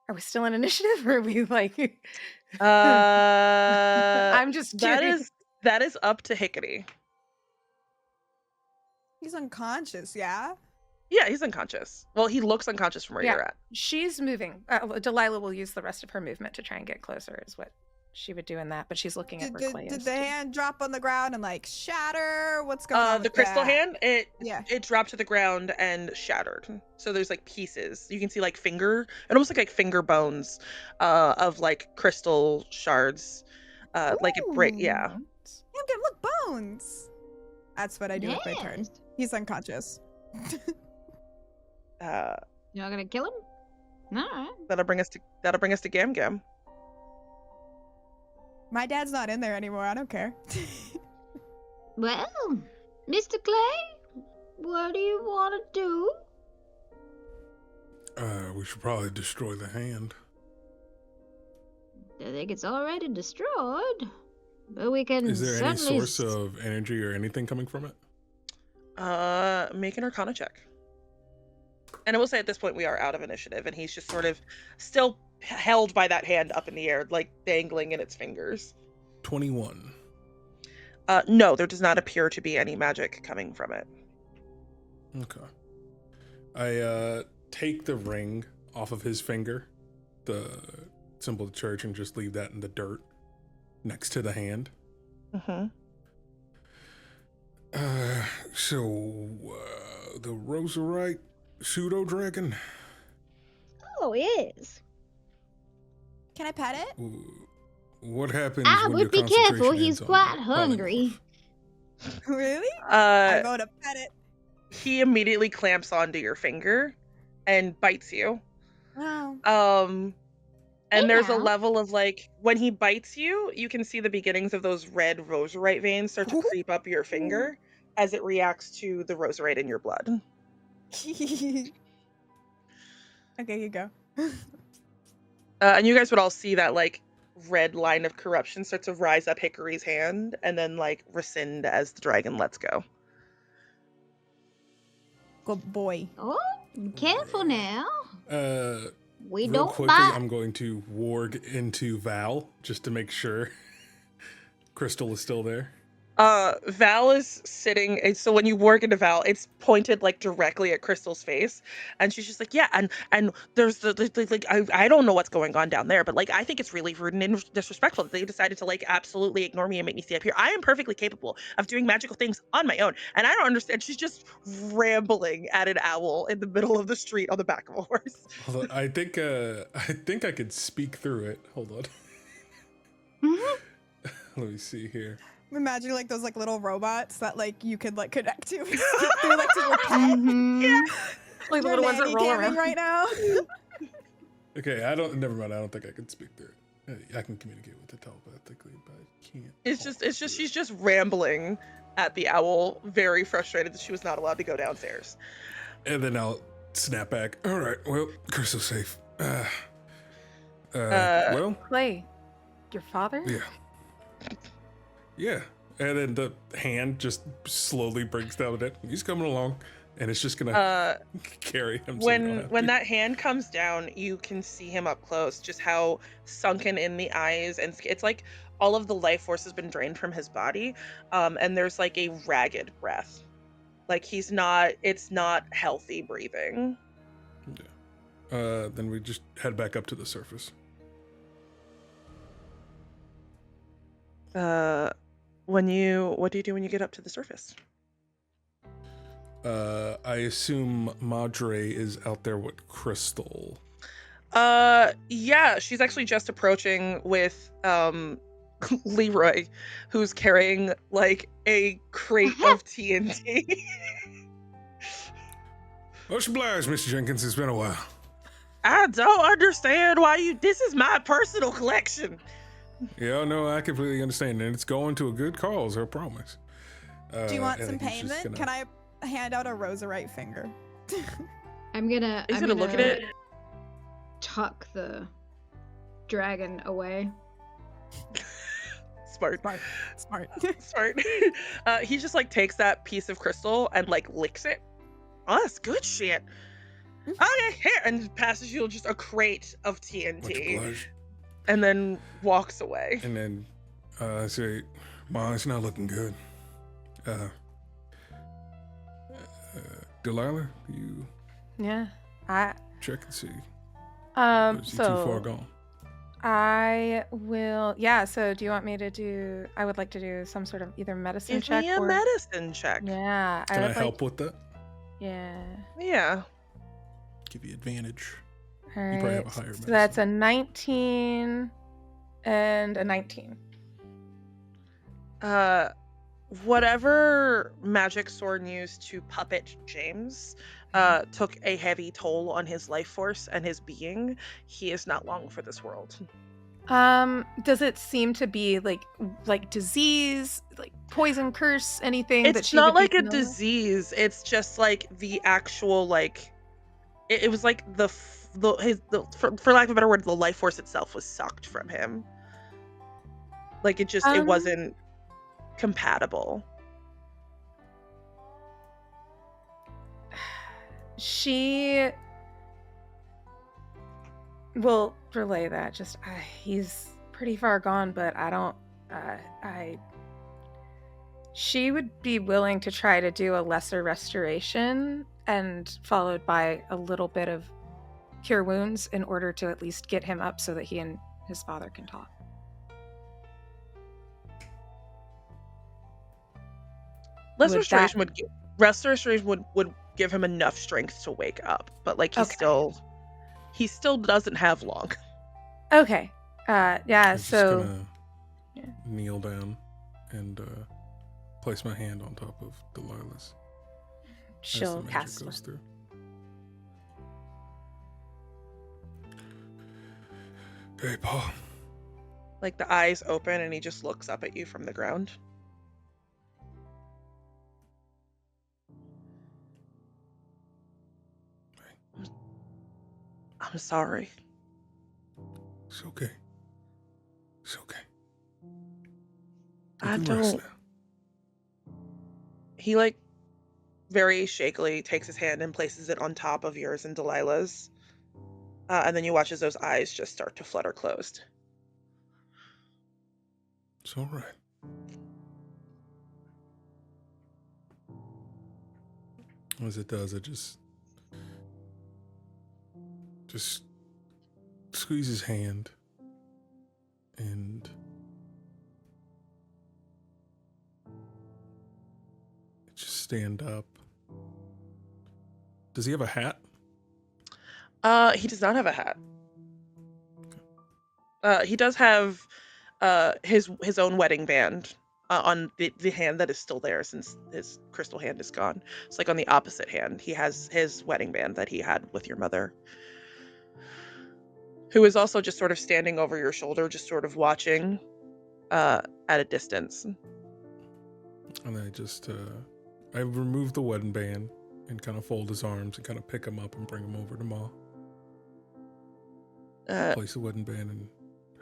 Are we still in initiative, or are we like? I'm I'm just curious. that is up to Hikari. He's unconscious, yeah? Yeah, he's unconscious. Well, he looks unconscious from where you're at. She's moving. Delilah will use the rest of her movement to try and get closer, is what she would do in that. But she's looking at where Clay is. Did the hand drop on the ground and like shatter? What's going on? The crystal hand, it Yeah. dropped to the ground and shattered. So there's like pieces. You can see like it almost like finger bones of like crystal shards. Like it break. Yeah. Gam Gam, look, bones. That's what I do with my turn. He's unconscious. You're not gonna kill him? Alright. That'll bring us to Gam Gam. My dad's not in there anymore. I don't care. Well, Mr. Clay, what do you want to do? We should probably destroy the hand. I think it's already destroyed. But we can Is there any certainly source of energy or anything coming from it? Make an Arcana check. And I will say at this point we are out of initiative, and he's just sort of still held by that hand up in the air, like dangling in its fingers. 21. No, there does not appear to be any magic coming from it. Okay. I take the ring off of his finger, the symbol of the church, and just leave that in the dirt next to the hand. Mm-hmm. The Roserite pseudo dragon. Oh, yes. Can I pet it? What happens? I when would your be careful. concentration He's ends on quite hungry. Really? I'm going to pet it. He immediately clamps onto your finger and bites you. Oh. And there's a now. level of like, when he bites you, you can see the beginnings of those red roserite veins start to creep up your finger as it reacts to the roserite in your blood. Okay, you go. And you guys would all see that like red line of corruption start to rise up Hikari's hand and then like rescind as the dragon lets go. Good boy. Oh, careful now. We Real don't quickly, bite. I'm going to warg into Val just to make sure Crystal is still there. Val is sitting, so when you warg into Val, it's pointed like directly at Crystal's face, and she's just like, yeah, and there's like I don't know what's going on down there, but like I think it's really rude and disrespectful that they decided to like absolutely ignore me and make me stay up here. I am perfectly capable of doing magical things on my own, and I don't understand. She's just rambling at an owl in the middle of the street on the back of a horse. Hold on, I think I could speak through it. Hold on. Let me see here. I'm imagining like those like little robots that like you could like connect to. They're like to your pet. Yeah. Like the little ones that roll nanny-camming around. right now. Okay, never mind. I don't think I can speak through it. I can communicate with it telepathically, but I can't. It's just she's just rambling at the owl, very frustrated that she was not allowed to go downstairs. And then I'll snap back. All right, well, Crystal's safe. Well, Clay, your father? yeah. Yeah. And then the hand just slowly breaks down it. He's coming along. and it's just gonna carry him. So you don't have When to. that hand comes down, you can see him up close, just how sunken in the eyes, and it's like all of the life force has been drained from his body, and there's like a ragged breath, like it's not healthy breathing. Then we just head back up to the surface. What do you do when you get up to the surface? I assume Madre is out there with Crystal. Yeah, she's actually just approaching with Leroy, who's carrying like a crate of TNT. Much obliged, Mr. Jenkins. It's been a while. I don't understand why this is my personal collection. Yeah, no, I completely understand, and it's going to a good cause, I promise. Do you want and some he's just payment? gonna- Can I hand out a roserite finger? I'm gonna. He's I'm gonna look at it. Tuck the dragon away. Smart. Smart. Smart. He just like takes that piece of crystal and like licks it. Oh, that's good shit. Okay, here, and passes you just a crate of Much TNT, obliged. and then walks away. And then I say, Ma, it's not looking good. Delilah, you Yeah. I check and see. Or is he too far so gone? I will. Yeah. So do you want me to do? I would like to do some sort of either medicine Give check me a or medicine check. yeah. Can I would help with that? Yeah. Yeah. Give you advantage. All You probably have a right. higher So that's medicine. a 19 and a 19. Whatever magic Soren used to puppet James took a heavy toll on his life force and his being. He is not long for this world. Does it seem to be like disease, like poison, curse, anything that It's she not would be like a familiar with? disease. It's just like the actual like it was like for lack of a better word, the life force itself was sucked from him. Like it Um, wasn't compatible. She will relay that. Just he's pretty far gone, but I don't. She would be willing to try to do a lesser restoration and followed by a little bit of cure wounds in order to at least get him up so that he and his father can talk. Restoration would give him enough strength to wake up, but like he still doesn't have long. Okay. Yeah. I'm just So gonna yeah. kneel down and place my hand on top of Delilah's as the she'll magic cast. goes through. Hey, Paul. Like the eyes open and he just looks up at you from the ground. I'm sorry. It's okay. It's okay. I You can rest don't. now. He like very shakily takes his hand and places it on top of yours and Delilah's. And then you watch as those eyes just start to flutter closed. It's all right. As it does, it just squeeze his hand and just stand up. Does he have a hat? He does not have a hat. He does have his own wedding band on the hand that is still there since his crystal hand is gone. It's like on the opposite hand. He has his wedding band that he had with your mother, who is also just sort of standing over your shoulder, just sort of watching at a distance. And I just, I remove the wedding band and kind of fold his arms and kind of pick him up and bring him over to Ma. Place the wedding band in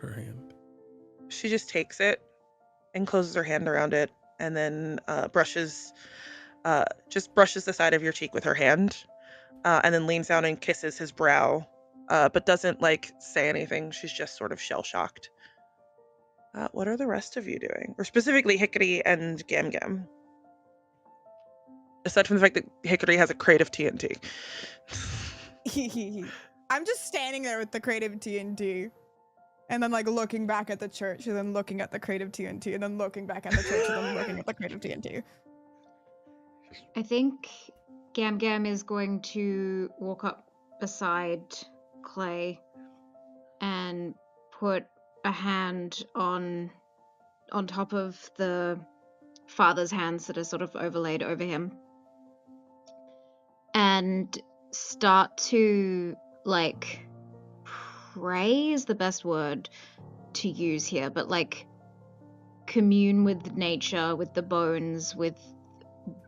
her hand. She just takes it and closes her hand around it, and then brushes just brushes the side of your cheek with her hand, and then leans down and kisses his brow, but doesn't like say anything. She's just sort of shell-shocked. What are the rest of you doing? Or specifically Hikari and Gam Gam? Aside from the fact that Hikari has a crate of TNT. I'm just standing there with the crate of TNT. And then like looking back at the church and then looking at the crate of TNT and then looking back at the church and then looking at the crate of TNT. I think Gam Gam is going to walk up beside Clay and put a hand on top of the father's hands that are sort of overlaid over him and start to like pray is the best word to use here, but like commune with nature, with the bones, with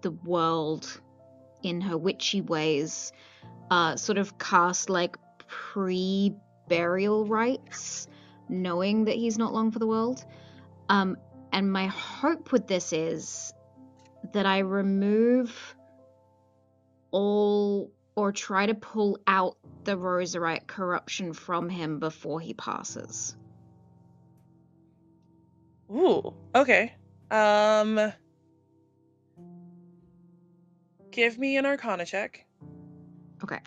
the world in her witchy ways, sort of cast like pre-burial rites, knowing that he's not long for the world. And my hope with this is that I remove all or try to pull out the Roserite corruption from him before he passes. Ooh, okay. Give me an Arcana check. Okay.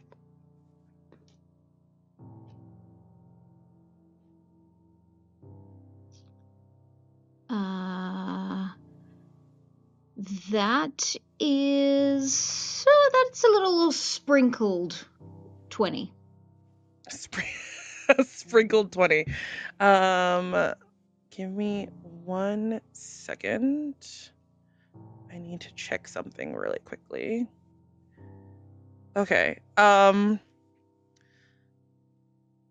That is... that's a little sprinkled 20. Sprinkled 20. Give me 1 second. I need to check something really quickly. Okay.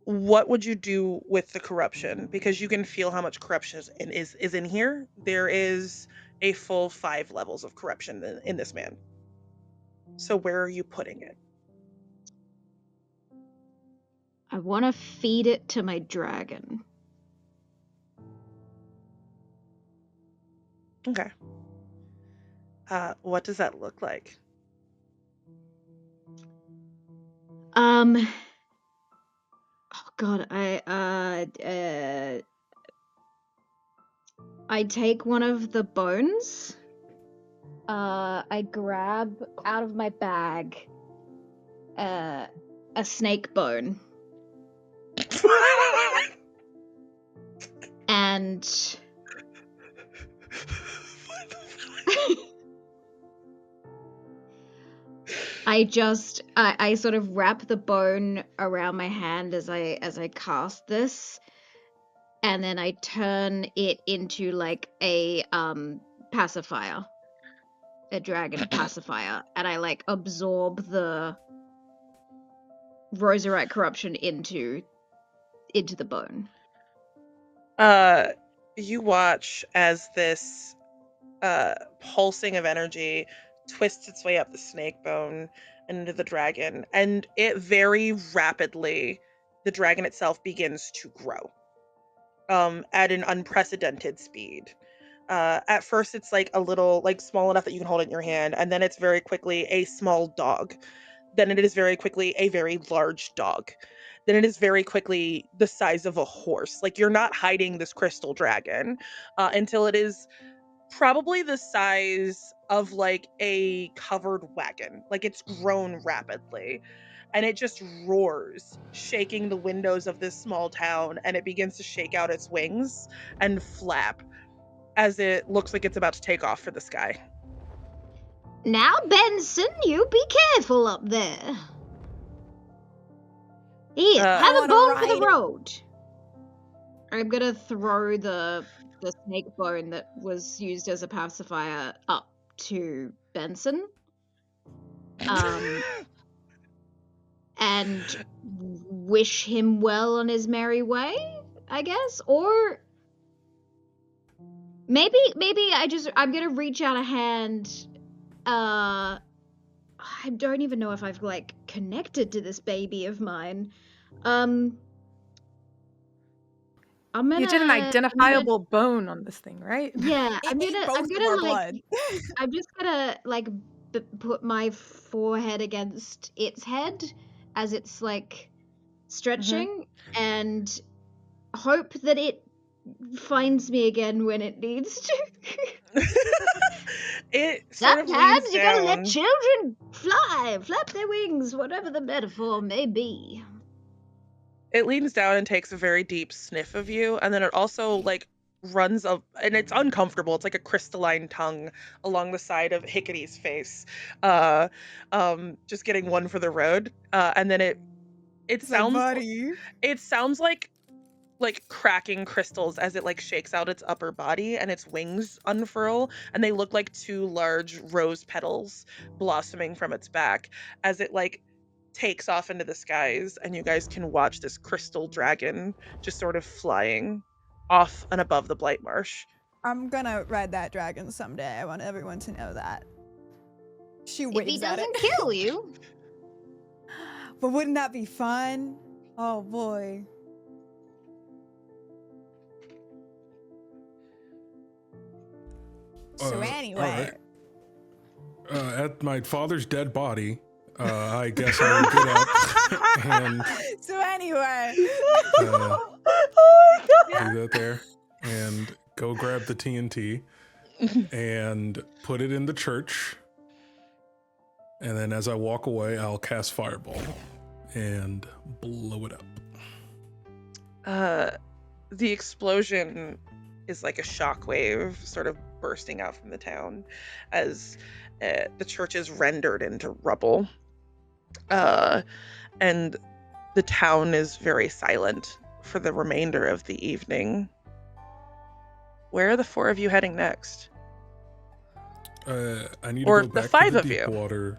What would you do with the corruption? Because you can feel how much corruption is in here. There is a full 5 levels of corruption in this man. So where are you putting it? I want to feed it to my dragon. Okay. What does that look like? Oh God, I take one of the bones. I grab out of my bag a snake bone. And I sort of wrap the bone around my hand as I cast this, and then I turn it into like a pacifier, a dragon pacifier, and I like absorb the Roserite corruption into the bone. You watch as this pulsing of energy twists its way up the snake bone and into the dragon, and it very rapidly, the dragon itself begins to grow at an unprecedented speed. At first it's like a little, like small enough that you can hold it in your hand, and then it's very quickly a small dog. Then it is very quickly a very large dog. Then it is very quickly the size of a horse. Like, you're not hiding this crystal dragon until it is probably the size of like a covered wagon. Like, it's grown rapidly. And it just roars, shaking the windows of this small town, and it begins to shake out its wings and flap as it looks like it's about to take off for the sky. Now, Benson, you be careful up there. Here, have a bone for the road. I'm gonna throw the snake bone that was used as a pacifier up to Benson. And wish him well on his merry way, I guess. Or maybe I'm gonna reach out a hand. I don't even know if I've like connected to this baby of mine. I'm gonna. You did an identifiable bone on this thing, right? Yeah, I'm It ate gonna both of our like. blood. I'm just gonna like put my forehead against its head as it's like stretching and hope that it finds me again when it needs to. It sort of leans Sometimes you gotta let down. children fly, flap their wings, whatever the metaphor may be. It leans down and takes a very deep sniff of you, and then it also like runs up, and it's uncomfortable. It's like a crystalline tongue along the side of Hikari's face, uh, just getting one for the road. And then it It's like, sounds buddy. it sounds like cracking crystals as it like shakes out its upper body and its wings unfurl, and they look like two large rose petals blossoming from its back as it like takes off into the skies, and you guys can watch this crystal dragon just sort of flying off and above the Blightmarsh. I'm gonna ride that dragon someday. I want everyone to know that. She If waves he at doesn't it. kill you. But wouldn't that be fun? Oh boy. So anyway, At my father's dead body, I guess I will get up and so anyway. Oh my god! do that there and go grab the TNT and put it in the church. And then as I walk away, I'll cast Fireball and blow it up. The explosion is like a shockwave sort of bursting out from the town as the church is rendered into rubble. And the town is very silent for the remainder of the evening. Where are the four of you heading next? I need Or to go the back five to of the you. Deepwater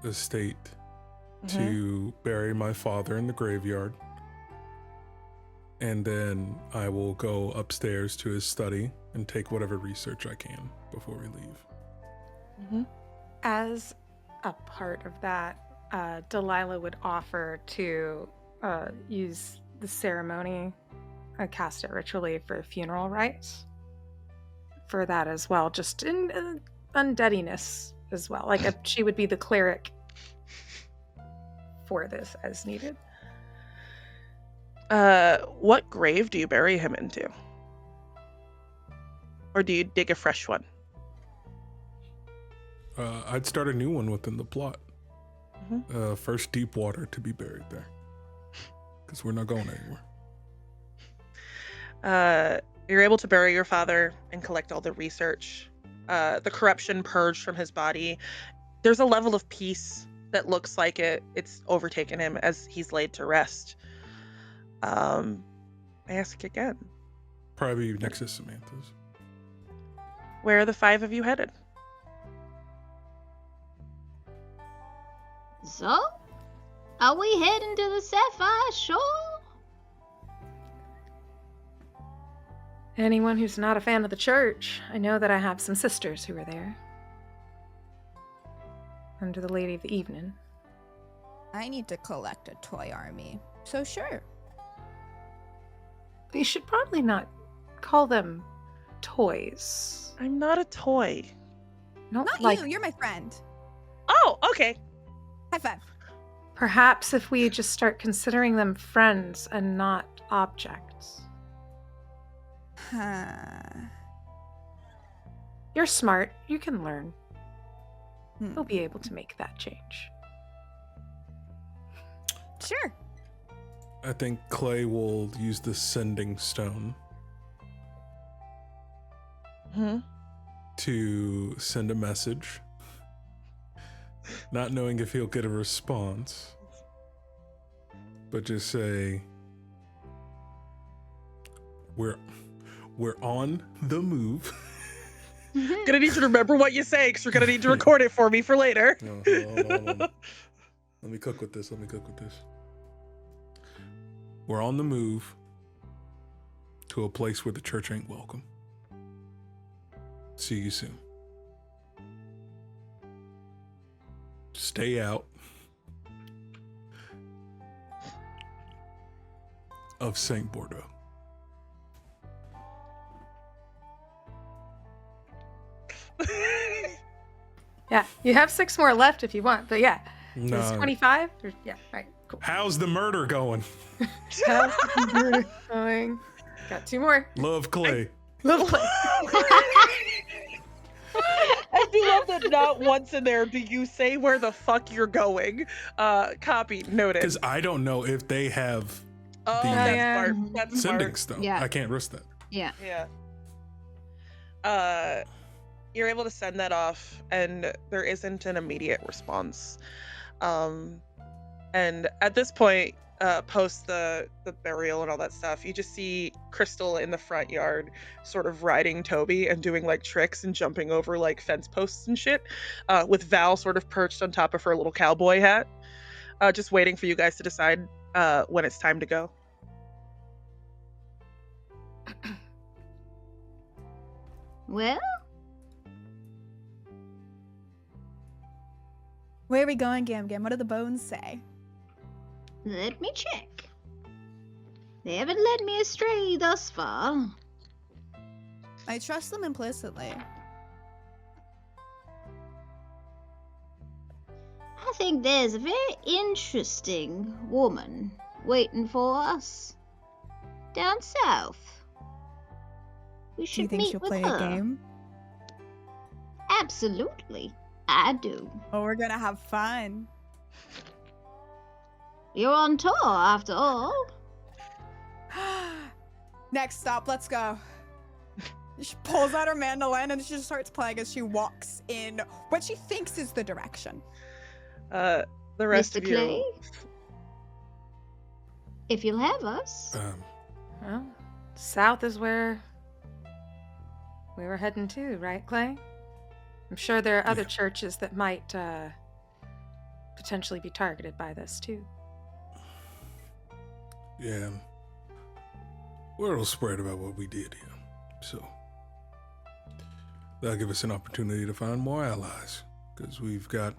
estate Mm-hmm. to bury my father in the graveyard. And then I will go upstairs to his study and take whatever research I can before we leave. Mm-hmm. As a part of that, Delilah would offer to use the ceremony, cast it ritually for funeral rites. For that as well, just in undeadiness as well. Like she would be the cleric for this as needed. What grave do you bury him into? Or do you dig a fresh one? I'd start a new one within the plot. Mm-hmm. First Deepwater to be buried there. Because we're not going anywhere. You're able to bury your father and collect all the research. The corruption purged from his body. There's a level of peace that looks like it's overtaken him as he's laid to rest. I ask again. Probably next to Samantha's. Where are the five of you headed? So, are we heading to the Sapphire Shore? Anyone who's not a fan of the church, I know that I have some sisters who are there. Under the Lady of the Evening. I need to collect a toy army. So sure. We should probably not call them toys. I'm not a toy. Not Not like you, you're my friend. Oh, okay. High five. perhaps if we just start considering them friends and not objects. Huh. You're smart. You can learn. Hmm. You'll be able to make that change. Sure. I think Clay will use the sending stone Hmm. to send a message, not knowing if he'll get a response, but just say, we're on the move. Gonna need you to remember what you say, because you're gonna need to record it for me for later. No, hold on. Let me cook with this. We're on the move to a place where the church ain't welcome. See you soon. Stay out of Saint Bordeaux. Yeah, you have 6 more left if you want, but yeah. No. It's 25? Yeah, all right, cool. How's the murder going? How's the murder going? Got 2 more. Love Clay. Little play. I do love that not once in there do you say where the fuck you're going. Copy, noted. Because I don't know if they have Oh, the that's Yeah. smart. That's sending smart. stuff. Yeah. I can't risk that. Yeah. Yeah. You're able to send that off, and there isn't an immediate response. And at this point, post the burial and all that stuff, you just see Crystal in the front yard, sort of riding Toby and doing like tricks and jumping over like fence posts and shit, with Val sort of perched on top of her little cowboy hat, just waiting for you guys to decide when it's time to go. Well, Where are we going, Gam Gam? What do the bones say? let me check. They haven't led me astray thus far. I trust them implicitly. I think there's a very interesting woman waiting for us down south. We Do you should think meet she'll with play her. a game? Absolutely, I do. Oh, we're gonna have fun. You're on tour, after all. Next stop, let's go. She pulls out her mandolin and she just starts playing as she walks in what she thinks is the direction. The rest Mr. of you. Clay? If you'll have us. Well, south is where we were heading to, right, Clay? I'm sure there are other Yeah. churches that might potentially be targeted by this, too. Yeah. Word will spread about what we did here. So that'll give us an opportunity to find more allies. Because we've got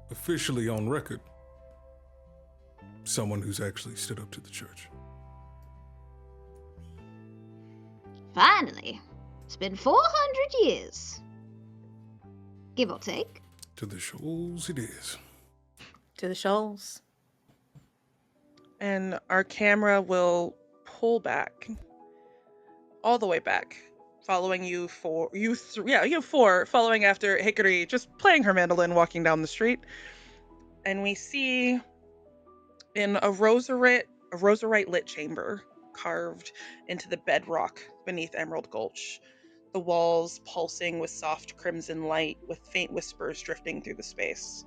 officially on record someone who's actually stood up to the church. Finally. It's been 400 years. Give or take. To the shoals it is. To the shoals. And our camera will pull back, all the way back, following you four, following after Hikari just playing her mandolin, walking down the street, and we see in a roserite lit chamber carved into the bedrock beneath Emerald Gulch, the walls pulsing with soft crimson light, with faint whispers drifting through the space.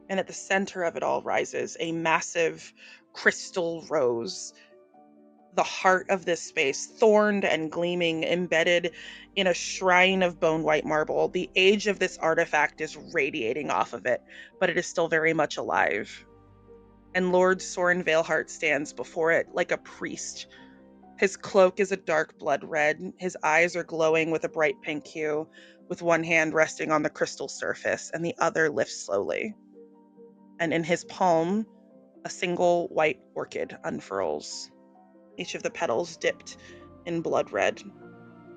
And at the center of it all rises a massive crystal rose, the heart of this space, thorned and gleaming, embedded in a shrine of bone white marble. The age of this artifact is radiating off of it, but it is still very much alive. And Lord Soren Veilheart stands before it like a priest. His cloak is a dark blood red. His eyes are glowing with a bright pink hue, with one hand resting on the crystal surface and the other lifts slowly. And in his palm, a single white orchid unfurls, each of the petals dipped in blood red.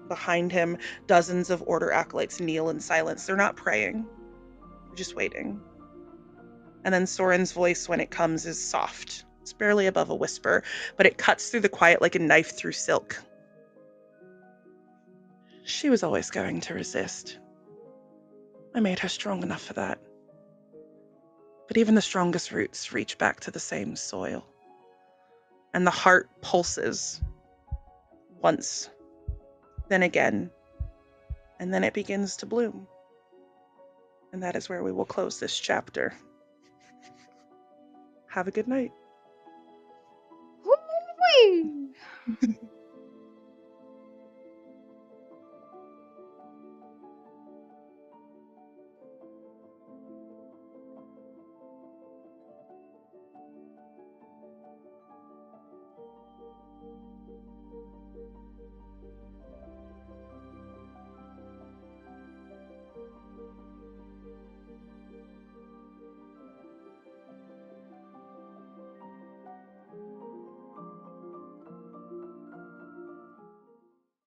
Behind him, dozens of Order acolytes kneel in silence. They're not praying, they're just waiting. And then Soren's voice, when it comes, is soft. It's barely above a whisper, but it cuts through the quiet like a knife through silk. She was always going to resist. I made her strong enough for that. But even the strongest roots reach back to the same soil. And the heart pulses once, then again, and then it begins to bloom. And that is where we will close this chapter. Have a good night. Woo-wee!